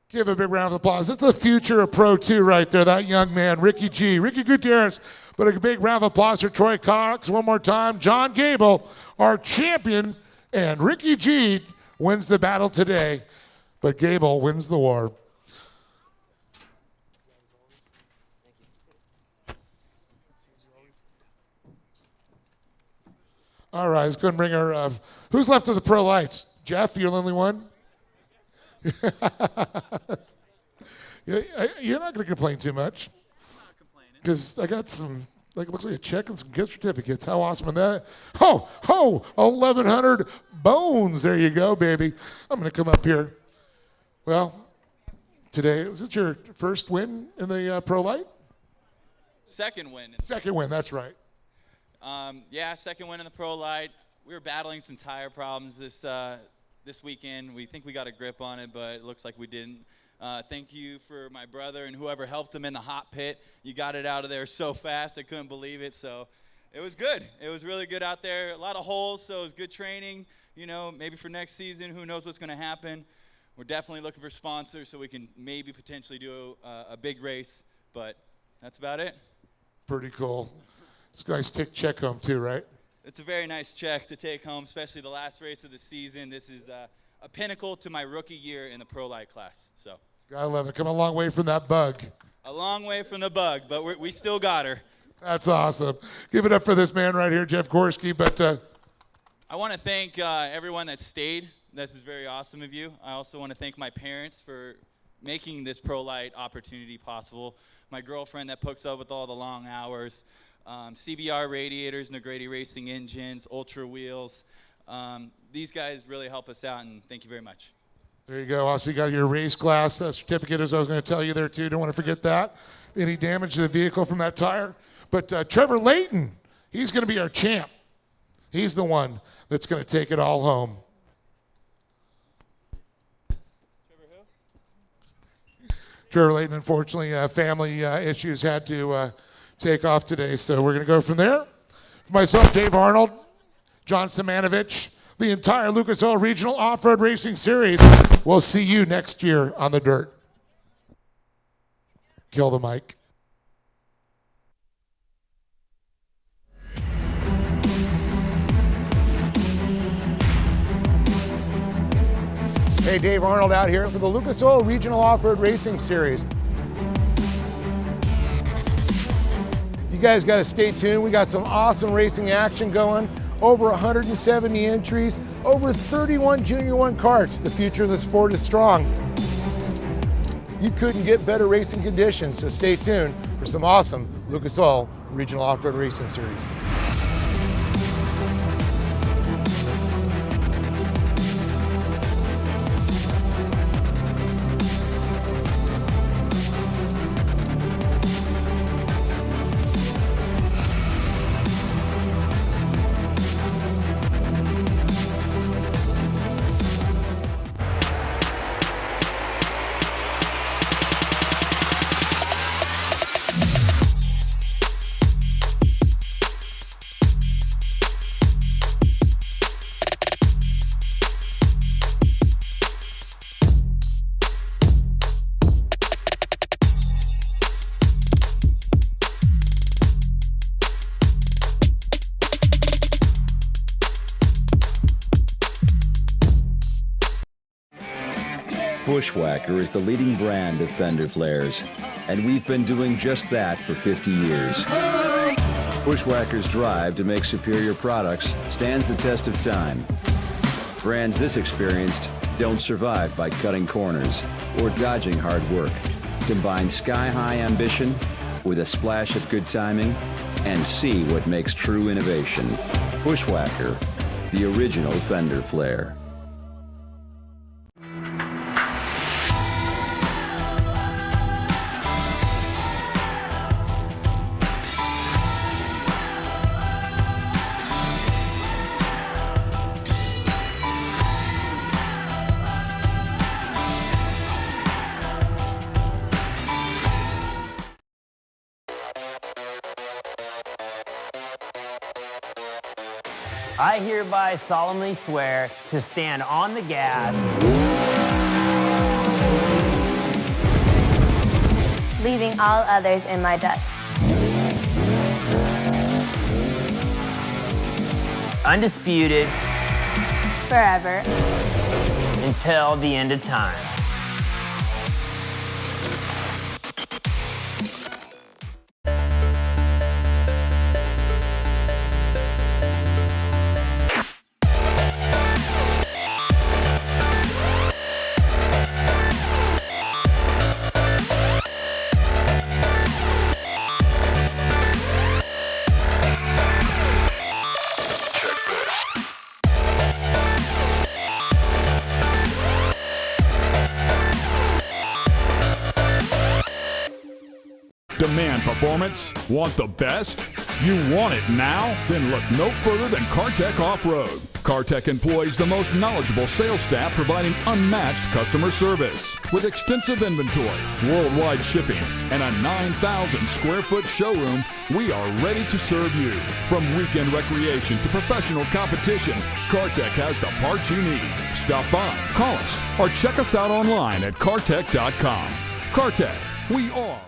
Give a big round of applause. That's the future of Pro 2 right there, that young man, Ricky G. Ricky Gutierrez. But a big round of applause for Troy Cox one more time. John Gable, our champion, and Ricky G wins the battle today. But Gable wins the war. All right, let's go and bring her. Who's left of the Pro Lights? Jeff, you're the only one? You're not going to complain too much. Because I got some, it looks like a check and some gift certificates. How awesome is that? 1,100 bones. There you go, baby. I'm going to come up here. Well, today, was it your first win in the Pro Light? Second win. Second win, that's right. Yeah, second win in the Pro Light. We were battling some tire problems this weekend. We think we got a grip on it, but it looks like we didn't. Thank you for my brother and whoever helped him in the hot pit. You got it out of there so fast, I couldn't believe it. So it was good. It was really good out there. A lot of holes, so it was good training. You know, maybe for next season, who knows what's going to happen. We're definitely looking for sponsors so we can maybe potentially do a big race, but that's about it. Pretty cool. It's a nice check home too, right? It's a very nice check to take home, especially the last race of the season. This is a pinnacle to my rookie year in the Pro Light class. So. I love it. Come a long way from that bug. A long way from the bug, but we still got her. That's awesome. Give it up for this man right here, Jeff Gorski. But I want to thank everyone that stayed. This is very awesome of you. I also want to thank my parents for making this Pro Light opportunity possible. My girlfriend that puts up with all the long hours. CBR radiators, Negrete Racing engines, Ultra Wheels. These guys really help us out, and thank you very much. There you go. Also, you got your race class certificate, as I was going to tell you there, too. Don't want to forget that. Any damage to the vehicle from that tire. But Trevor Layton, he's going to be our champ. He's the one that's going to take it all home. Trevor Layton, unfortunately, family issues had to take off today. So we're going to go from there. For myself, Dave Arnold, John Simonovich, the entire Lucas Oil Regional Off-Road Racing Series. We'll see you next year on the dirt. Kill the mic. Hey, Dave Arnold out here for the Lucas Oil Regional Off-Road Racing Series. You guys got to stay tuned. We got some awesome racing action going. Over 170 entries, over 31 Junior 1 karts. The future of the sport is strong. You couldn't get better racing conditions, so stay tuned for some awesome Lucas Oil Regional Off-Road Racing Series. Bushwhacker is the leading brand of fender flares, and we've been doing just that for 50 years. Bushwhacker's drive to make superior products stands the test of time. Brands this experienced don't survive by cutting corners or dodging hard work. Combine sky-high ambition with a splash of good timing and see what makes true innovation. Bushwhacker, the original fender flare. I hereby solemnly swear to stand on the gas, leaving all others in my dust. undisputed, forever, until the end of time. Demand performance? Want the best? You want it now? Then look no further than CarTech Off-Road. CarTech employs the most knowledgeable sales staff providing unmatched customer service. With extensive inventory, worldwide shipping, and a 9,000 square foot showroom, we are ready to serve you. From weekend recreation to professional competition, CarTech has the parts you need. Stop by, call us, or check us out online at cartech.com. CarTech, we are